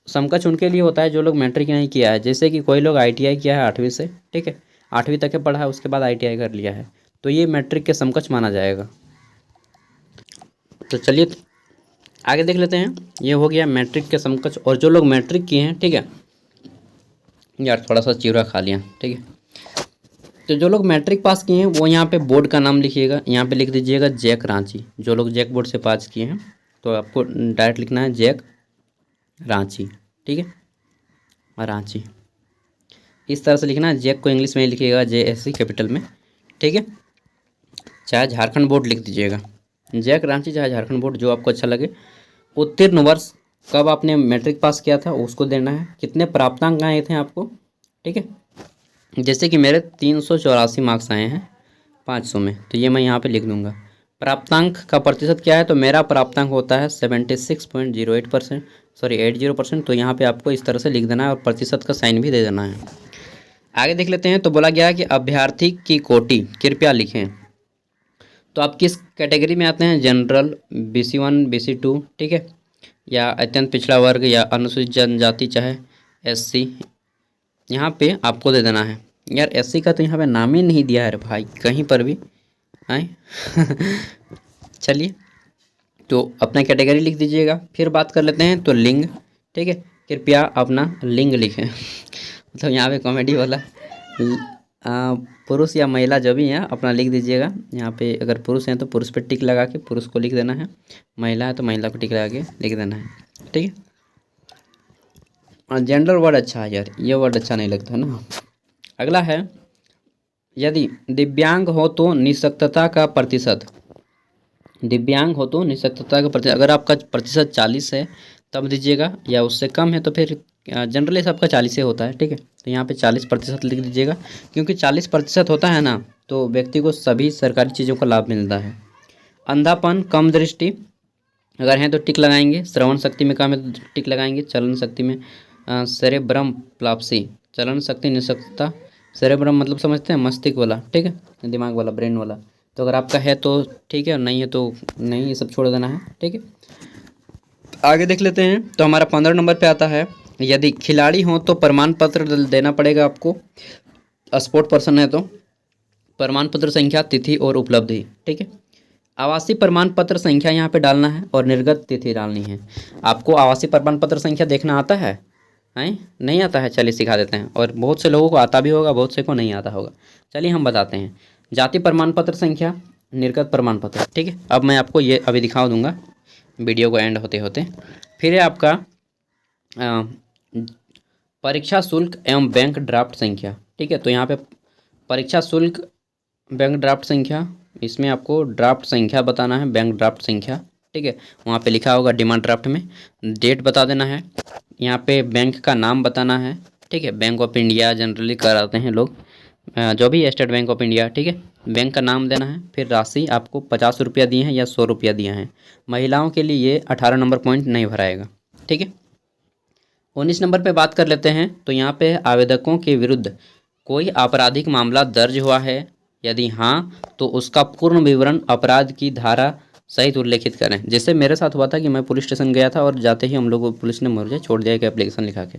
समकक्ष उनके लिए होता है जो लोग मैट्रिक नहीं किया है, जैसे कि कोई लोग ITI किया है 8वीं से, ठीक है, 8वीं तक के पढ़ा है, उसके बाद ITI कर लिया है, तो ये मैट्रिक के समकक्ष माना जाएगा। तो चलिए आगे देख लेते हैं। ये हो गया मैट्रिक के समकक्ष, और जो लोग मैट्रिक किए हैं, ठीक है, यार थोड़ा सा चिवड़ा खा लिया, ठीक है, तो जो लोग मैट्रिक पास किए हैं वो यहाँ पे बोर्ड का नाम लिखिएगा, यहाँ पे लिख दीजिएगा जैक रांची। जो लोग जैक बोर्ड से पास किए हैं तो आपको डायरेक्ट लिखना है जैक रांची, ठीक है, रांची, इस तरह से लिखना है। जैक को इंग्लिश में लिखिएगा JSC कैपिटल में, ठीक है, चाहे झारखंड बोर्ड लिख दीजिएगा, जैक रांची चाहे झारखंड बोर्ड, जो आपको अच्छा लगे। उत्तीर्ण वर्ष, कब आपने मैट्रिक पास किया था उसको देना है, कितने प्राप्तांक आए थे आपको, ठीक है, जैसे कि मेरे 384 मार्क्स आए हैं 500 में, तो ये मैं यहाँ पे लिख दूँगा। प्राप्तांक का प्रतिशत क्या है, तो मेरा प्राप्तांक होता है 76.08%, सॉरी 80%, तो यहाँ पे आपको इस तरह से लिख देना है और प्रतिशत का साइन भी दे देना है। आगे देख लेते हैं। तो बोला गया है कि अभ्यर्थी की कोटि कृपया लिखें, तो आप किस कैटेगरी में आते हैं, जनरल, BC1 BC2, ठीक है, या अत्यंत पिछड़ा वर्ग, या अनुसूचित जनजाति चाहे SC, यहाँ पे आपको दे देना है। यार SC का तो यहाँ पे नाम ही नहीं दिया है भाई कहीं पर भी, आए चलिए, तो अपना कैटेगरी लिख दीजिएगा। फिर बात कर लेते हैं, तो लिंग, ठीक है, कृपया अपना लिंग लिखें मतलब यहाँ पे कॉमेडी वाला पुरुष या महिला जो भी हैं अपना लिख दीजिएगा। यहाँ पे अगर पुरुष हैं तो पुरुष पे टिक लगा के पुरुष को लिख देना है, महिला है तो महिला को टिक लगा के लिख देना है, ठीक है। जेंडर वर्ड अच्छा है यार, ये वर्ड अच्छा नहीं लगता ना। अगला है, यदि दिव्यांग हो तो निःशक्तता का प्रतिशत, दिव्यांग हो तो निःशक्तता का प्रतिशत, अगर आपका प्रतिशत 40 है तब दीजिएगा, या उससे कम है तो फिर जनरली सबका 40 से होता है, ठीक है, तो यहाँ पे 40% लिख दीजिएगा, क्योंकि 40% होता है ना तो व्यक्ति को सभी सरकारी चीज़ों का लाभ मिलता है। अंधापन, कम दृष्टि अगर हैं तो टिक लगाएंगे, श्रवण शक्ति में कम है तो टिक लगाएंगे, चलन शक्ति में सेरेब्रम प्लाप्सी, चलन शक्ति निःशक्तता, सेरेब्रम मतलब समझते हैं मस्तिष्क वाला, ठीक है, दिमाग वाला, ब्रेन वाला, तो अगर आपका है तो ठीक है और नहीं है तो नहीं, ये सब छोड़ देना है, ठीक है। आगे देख लेते हैं। तो हमारा 15 नंबर पे आता है, यदि खिलाड़ी हो तो प्रमाण पत्र देना पड़ेगा आपको, स्पोर्ट पर्सन है तो प्रमाण पत्र संख्या, तिथि और उपलब्धि, ठीक है। आवासीय प्रमाण पत्र संख्या यहाँ पे डालना है और निर्गत तिथि डालनी है। आपको आवासीय प्रमाण पत्र संख्या देखना आता है, हैं नहीं आता है, चलिए सिखा देते हैं, और बहुत से लोगों को आता भी होगा, बहुत से को नहीं आता होगा, चलिए हम बताते हैं। जाति प्रमाण पत्र संख्या, निर्गत प्रमाण पत्र, ठीक है। अब मैं आपको ये अभी दिखा दूंगा वीडियो को एंड होते होते। फिर है आपका परीक्षा शुल्क एवं बैंक ड्राफ्ट संख्या, ठीक है, तो यहाँ पे परीक्षा शुल्क, बैंक ड्राफ्ट संख्या, इसमें आपको ड्राफ्ट संख्या बताना है, बैंक ड्राफ्ट संख्या, ठीक है, वहाँ पे लिखा होगा डिमांड ड्राफ्ट में, डेट बता देना है, यहाँ पे बैंक का नाम बताना है, ठीक है, बैंक ऑफ इंडिया जनरली कराते हैं लोग, जो भी स्टेट बैंक ऑफ इंडिया, ठीक है, बैंक का नाम देना है। फिर राशि आपको 50 रुपया दिए हैं या 100 रुपया दिए हैं। महिलाओं के लिए ये 18 नंबर पॉइंट नहीं भराएगा, ठीक है। 19 नंबर पे बात कर लेते हैं। तो यहाँ पे आवेदकों के विरुद्ध कोई आपराधिक मामला दर्ज हुआ है, यदि हाँ तो उसका पूर्ण विवरण अपराध की धारा सहित उल्लेखित करें। जैसे मेरे साथ हुआ था कि मैं पुलिस स्टेशन गया था और जाते ही हम लोग को पुलिस ने मुझे छोड़ दिया एक एप्लीकेशन लिखा के,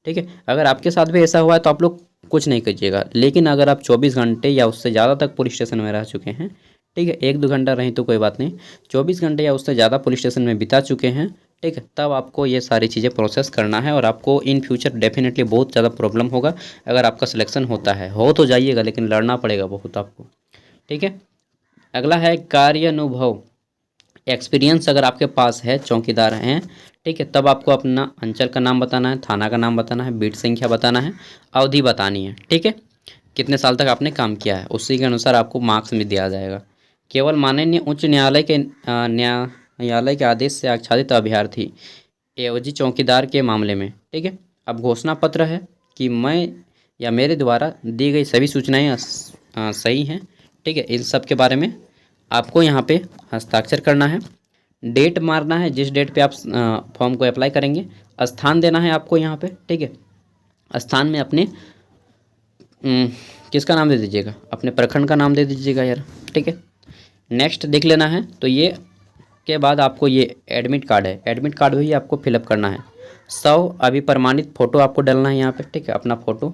ठीक है। अगर आपके साथ भी ऐसा हुआ है तो आप लोग कुछ नहीं कीजिएगा, लेकिन अगर आप 24 घंटे या उससे ज़्यादा तक पुलिस स्टेशन में रह चुके हैं, ठीक है, 1-2 घंटा रहीं तो कोई बात नहीं, 24 घंटे या उससे ज़्यादा पुलिस स्टेशन में बिता चुके हैं, ठीक है, तब आपको ये सारी चीज़ें प्रोसेस करना है, और आपको इन फ्यूचर डेफिनेटली बहुत ज़्यादा प्रॉब्लम होगा अगर आपका सिलेक्शन होता है। हो तो जाइएगा लेकिन लड़ना पड़ेगा बहुत आपको, ठीक है। अगला है कार्यानुभव, एक्सपीरियंस अगर आपके पास है, चौकीदार हैं, ठीक है, तब आपको अपना अंचल का नाम बताना है, थाना का नाम बताना है, बीट संख्या बताना है, अवधि बतानी है, ठीक है, कितने साल तक आपने काम किया है, उसी के अनुसार आपको मार्क्स में दिया जाएगा। केवल माननीय उच्च न्यायालय के न्यायालय के आदेश से आच्छादित अभ्यर्थी एवजी चौकीदार के मामले में, ठीक है। अब घोषणा पत्र है कि मैं या मेरे द्वारा दी गई सभी सूचनाएं सही हैं, ठीक है। इन सब के बारे में आपको यहाँ पे हस्ताक्षर करना है, डेट मारना है जिस डेट पे आप फॉर्म को अप्लाई करेंगे, स्थान देना है आपको यहाँ पे, ठीक है। स्थान में अपने किसका नाम दे दीजिएगा, अपने प्रखंड का नाम दे दीजिएगा यार, ठीक है। नेक्स्ट देख लेना है। तो ये के बाद आपको ये एडमिट कार्ड है, एडमिट कार्ड भी आपको फिलअप करना है। 100 अभी प्रमाणित फ़ोटो आपको डालना है यहाँ पे, ठीक है। अपना फ़ोटो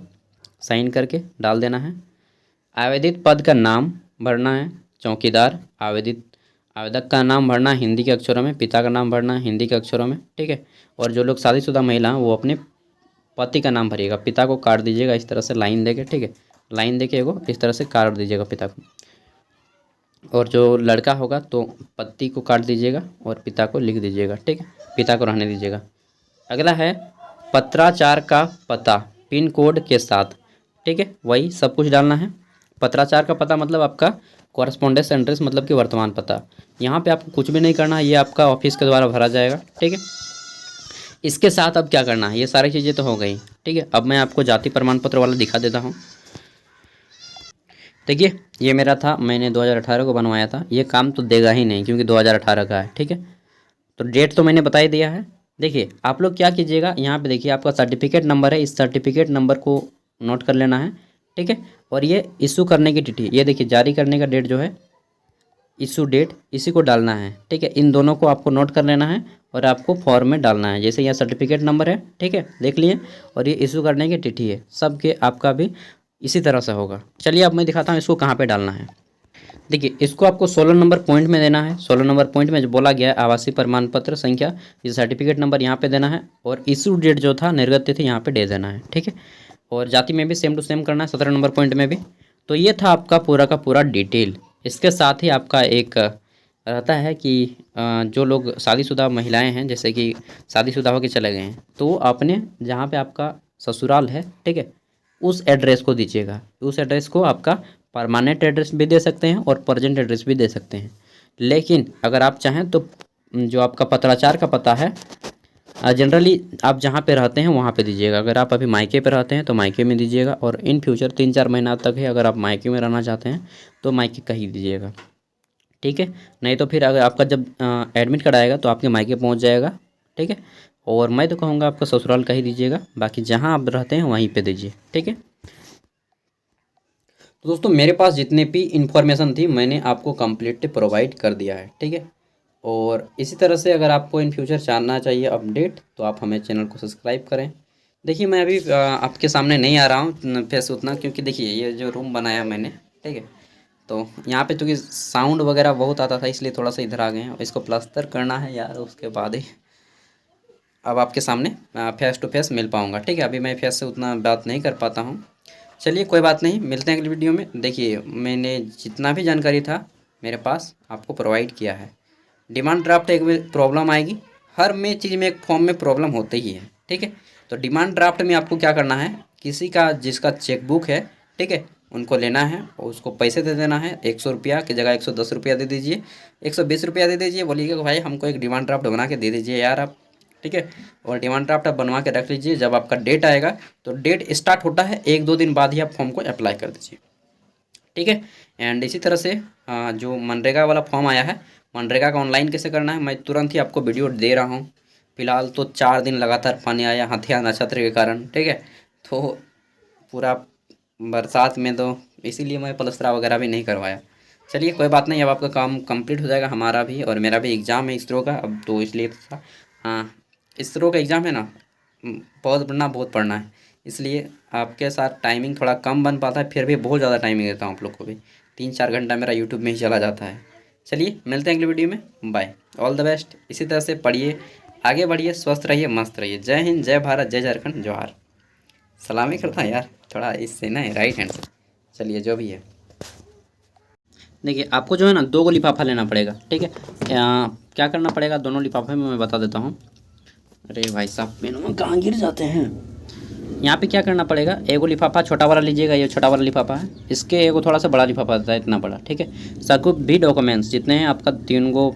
साइन करके डाल देना है। आवेदित पद का नाम भरना है, चौकीदार। आवेदक का नाम भरना है हिंदी के अक्षरों में, पिता का नाम भरना है हिंदी के अक्षरों में, ठीक है। और जो लोग शादीशुदा महिला हैं वो अपने पति का नाम भरिएगा, पिता को काट दीजिएगा इस तरह से लाइन देके, ठीक है। लाइन देके एगो इस तरह से काट दीजिएगा पिता को, और जो लड़का होगा तो पति को काट दीजिएगा और पिता को लिख दीजिएगा, ठीक है। पिता को रहने दीजिएगा। अगला है पत्राचार का पता पिन कोड के साथ, ठीक है। वही सब कुछ डालना है। पत्राचार का पता मतलब आपका कॉरस्पॉन्डेंस एड्रेस, मतलब कि वर्तमान पता। यहाँ पे आपको कुछ भी नहीं करना है, ये आपका ऑफिस के द्वारा भरा जाएगा, ठीक है। इसके साथ अब क्या करना है, ये सारी चीज़ें तो हो गई, ठीक है। अब मैं आपको जाति प्रमाण पत्र वाला दिखा देता हूँ। देखिए ये मेरा था, मैंने 2018 को बनवाया था। ये काम तो देगा ही नहीं क्योंकि 2018 का है, ठीक है। तो डेट तो मैंने बता ही दिया है। देखिए आप लोग क्या कीजिएगा, यहाँ पे देखिए आपका सर्टिफिकेट नंबर है, इस सर्टिफिकेट नंबर को नोट कर लेना है, ठीक है। और ये इशू करने की तिथि, ये देखिए जारी करने का डेट जो है, इशू डेट, इसी को डालना है, ठीक है। इन दोनों को आपको नोट कर लेना है और आपको फॉर्म में डालना है। जैसे यहाँ सर्टिफिकेट नंबर है, ठीक है, देख लिए, और ये इशू करने की तिथि है, सब के आपका भी इसी तरह से होगा। चलिए अब मैं दिखाता हूँ इसको कहाँ पे डालना है। देखिए इसको आपको 16 नंबर पॉइंट में देना है। 16 नंबर पॉइंट में जो बोला गया है आवासीय प्रमाण पत्र संख्या, ये सर्टिफिकेट नंबर यहाँ पे देना है, और इशू डेट जो था, निर्गत तिथि यहाँ पे दे देना है, ठीक है। और जाति में भी सेम टू सेम करना है, 17 नंबर पॉइंट में भी। तो ये था आपका पूरा का पूरा डिटेल। इसके साथ ही आपका एक रहता है कि जो लोग शादीशुदा महिलाएं हैं, जैसे कि शादीशुदा होकर चले गए हैं, तो आपने जहाँ पे आपका ससुराल है, ठीक है, उस एड्रेस को दीजिएगा। उस एड्रेस को आपका परमानेंट एड्रेस भी दे सकते हैं और प्रेजेंट एड्रेस भी दे सकते हैं। लेकिन अगर आप चाहें तो जो आपका पत्राचार का पता है, जनरली आप जहाँ पे रहते हैं वहाँ पे दीजिएगा। अगर आप अभी मायके पे रहते हैं तो मायके में दीजिएगा, और इन फ्यूचर 3-4 महीना तक है अगर आप मायके में रहना चाहते हैं तो मायके का ही दीजिएगा, ठीक है। नहीं तो फिर अगर आपका जब एडमिट कराएगा तो आपके मायके पहुँच जाएगा, ठीक है। और मैं तो कहूँगा आपका ससुराल का ही दीजिएगा, बाकी जहाँ आप रहते हैं वहीं पे दीजिए, ठीक है। तो दोस्तों मेरे पास जितने भी इन्फॉर्मेशन थी मैंने आपको कम्प्लीटली प्रोवाइड कर दिया है, ठीक है। और इसी तरह से अगर आपको इन फ्यूचर जानना चाहिए अपडेट तो आप हमें चैनल को सब्सक्राइब करें। देखिए मैं अभी आपके सामने नहीं आ रहा हूँ फेस उतना, क्योंकि देखिए ये जो रूम बनाया मैंने, ठीक है, तो यहाँ पे चूँकि साउंड वगैरह बहुत आता था इसलिए थोड़ा सा इधर आ गए हैं। इसको प्लास्टर करना है यार, उसके बाद ही अब आपके सामने फेस टू फेस मिल पाऊँगा, ठीक है। अभी मैं फेस से उतना बात नहीं कर पाता हूँ। चलिए कोई बात नहीं, मिलते हैं अगली वीडियो में। देखिए मैंने जितना भी जानकारी था मेरे पास आपको प्रोवाइड किया है। डिमांड ड्राफ्ट एक प्रॉब्लम आएगी, हर में चीज़ में एक फॉर्म में प्रॉब्लम होती ही है, ठीक है। तो डिमांड ड्राफ्ट में आपको क्या करना है, किसी का जिसका चेकबुक है, ठीक है, उनको लेना है और उसको पैसे दे देना है। 100 रुपया की जगह 110 रुपया दे दीजिए, 120 रुपया दे दीजिए। बोलिएगा कि भाई हमको एक डिमांड ड्राफ्ट बना के दे दीजिए यार आप, ठीक है। और डिमांड ड्राफ्ट आप बनवा के रख लीजिए। जब आपका डेट आएगा तो डेट स्टार्ट होता है 1-2 दिन बाद ही आप फॉर्म को अप्लाई कर दीजिए, ठीक है। एंड इसी तरह से जो मनरेगा वाला फॉर्म आया है, मनरेगा का ऑनलाइन कैसे करना है मैं तुरंत ही आपको वीडियो दे रहा हूँ। फिलहाल तो 4 दिन लगातार पानी आया हथिया नक्षत्र के कारण, ठीक है। तो पूरा बरसात में तो इसीलिए मैं पलस्तरा वगैरह भी नहीं करवाया। चलिए कोई बात नहीं, अब आपका काम कंप्लीट हो जाएगा, हमारा भी। और मेरा भी एग्ज़ाम है इसरो का अब, तो इसलिए हाँ इसरो का एग्ज़ाम है ना, बहुत पढ़ना है, इसलिए आपके साथ टाइमिंग थोड़ा कम बन पाता है। फिर भी बहुत ज़्यादा टाइमिंग देता हूँ आप लोग को भी, 3-4 घंटा मेरा यूट्यूब में ही चला जाता है। चलिए मिलते हैं अगली वीडियो में, बाय, ऑल द बेस्ट। इसी तरह से पढ़िए, आगे बढ़िए, स्वस्थ रहिए, मस्त रहिए। जय हिंद, जय भारत, जय झारखंड, जोहार। सलामी करता है यार थोड़ा इससे ना, राइट हैंड से। चलिए जो भी है, देखिए आपको जो है ना 2 लिफाफा लेना पड़ेगा, ठीक है। क्या करना पड़ेगा, दोनों लिफाफे में मैं बता देता हूँ। अरे भाई साहब पेन कहाँ गिर जाते हैं। यहाँ पे क्या करना पड़ेगा, एगो लिफाफा छोटा वाला लीजिएगा, ये छोटा वाला लिफाफा है। इसके एगो थोड़ा सा बड़ा लिफाफा आता है, इतना बड़ा, ठीक है। सब भी डॉक्यूमेंट्स जितने हैं आपका 3 गो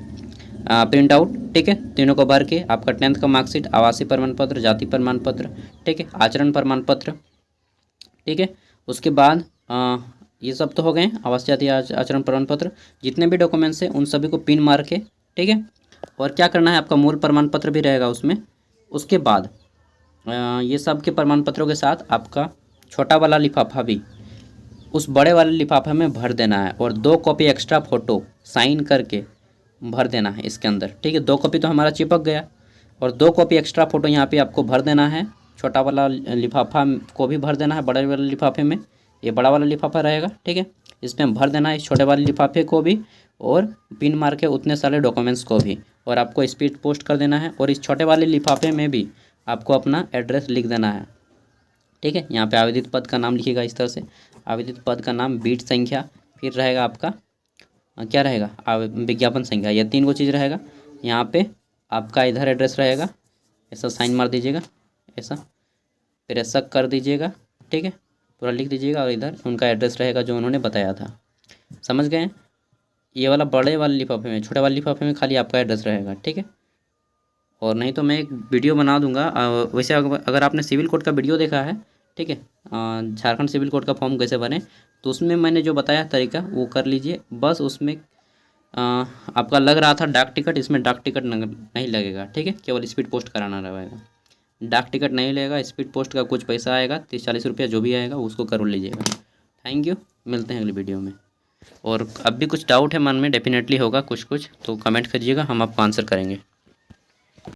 प्रिंट आउट, ठीक है, तीनों को भर के आपका 10th का मार्कशीट, आवासीय प्रमाण पत्र, जाति प्रमाण पत्र, ठीक है, आचरण प्रमाण पत्र, ठीक है। उसके बाद ये सब तो हो गए आवासीय जाति आचरण प्रमाण पत्र। जितने भी डॉक्यूमेंट्स हैं उन सभी को पिन मार के, ठीक है। और क्या करना है, आपका मूल प्रमाण पत्र भी रहेगा उसमें। उसके बाद ये सब के प्रमाण पत्रों के साथ आपका छोटा वाला लिफाफा भी उस बड़े वाले लिफाफे में भर देना है, और 2 कॉपी एक्स्ट्रा फ़ोटो साइन करके भर देना है इसके अंदर, ठीक है। 2 कॉपी तो हमारा चिपक गया, और 2 कॉपी एक्स्ट्रा फ़ोटो यहाँ पे आपको भर देना है। छोटा वाला लिफाफा को भी भर देना है बड़े वाले लिफाफे में, ये बड़ा वाला लिफाफा रहेगा, ठीक है। इसमें भर देना है इस छोटे वाले लिफाफे को भी, और पिन मार के उतने सारे डॉक्यूमेंट्स को भी, और आपको स्पीड पोस्ट कर देना है। और इस छोटे वाले लिफाफे में भी आपको अपना एड्रेस लिख देना है, ठीक है। यहाँ पे आवेदित पद का नाम लिखिएगा इस तरह से, आवेदित पद का नाम, बीट संख्या, फिर रहेगा आपका क्या रहेगा, विज्ञापन संख्या, ये 3 को चीज़ रहेगा। यहाँ पे आपका इधर एड्रेस रहेगा, ऐसा साइन मार दीजिएगा, ऐसा, फिर ऐसा कर दीजिएगा, ठीक है, पूरा लिख दीजिएगा, और इधर उनका एड्रेस रहेगा जो उन्होंने बताया था। समझ गए। ये वाला बड़े वाले लिफाफे में, छोटे वाले लिफाफे में खाली आपका एड्रेस रहेगा, ठीक है। और नहीं तो मैं एक वीडियो बना दूंगा। वैसे अगर आपने सिविल कोड का वीडियो देखा है, ठीक है, झारखंड सिविल कोड का फॉर्म कैसे बने, तो उसमें मैंने जो बताया तरीका वो कर लीजिए। बस उसमें आपका लग रहा था डाक टिकट, इसमें डाक टिकट नहीं लगेगा, ठीक है, केवल स्पीड पोस्ट कराना रहेगा। डाक टिकट नहीं लगेगा, स्पीड पोस्ट का कुछ पैसा आएगा, 30-40 रुपया जो भी आएगा उसको कर लीजिएगा। थैंक यू, मिलते हैं अगली वीडियो में। और अब भी कुछ डाउट है मन में, डेफिनेटली होगा कुछ तो कमेंट करिएगा, हम आपको आंसर करेंगे।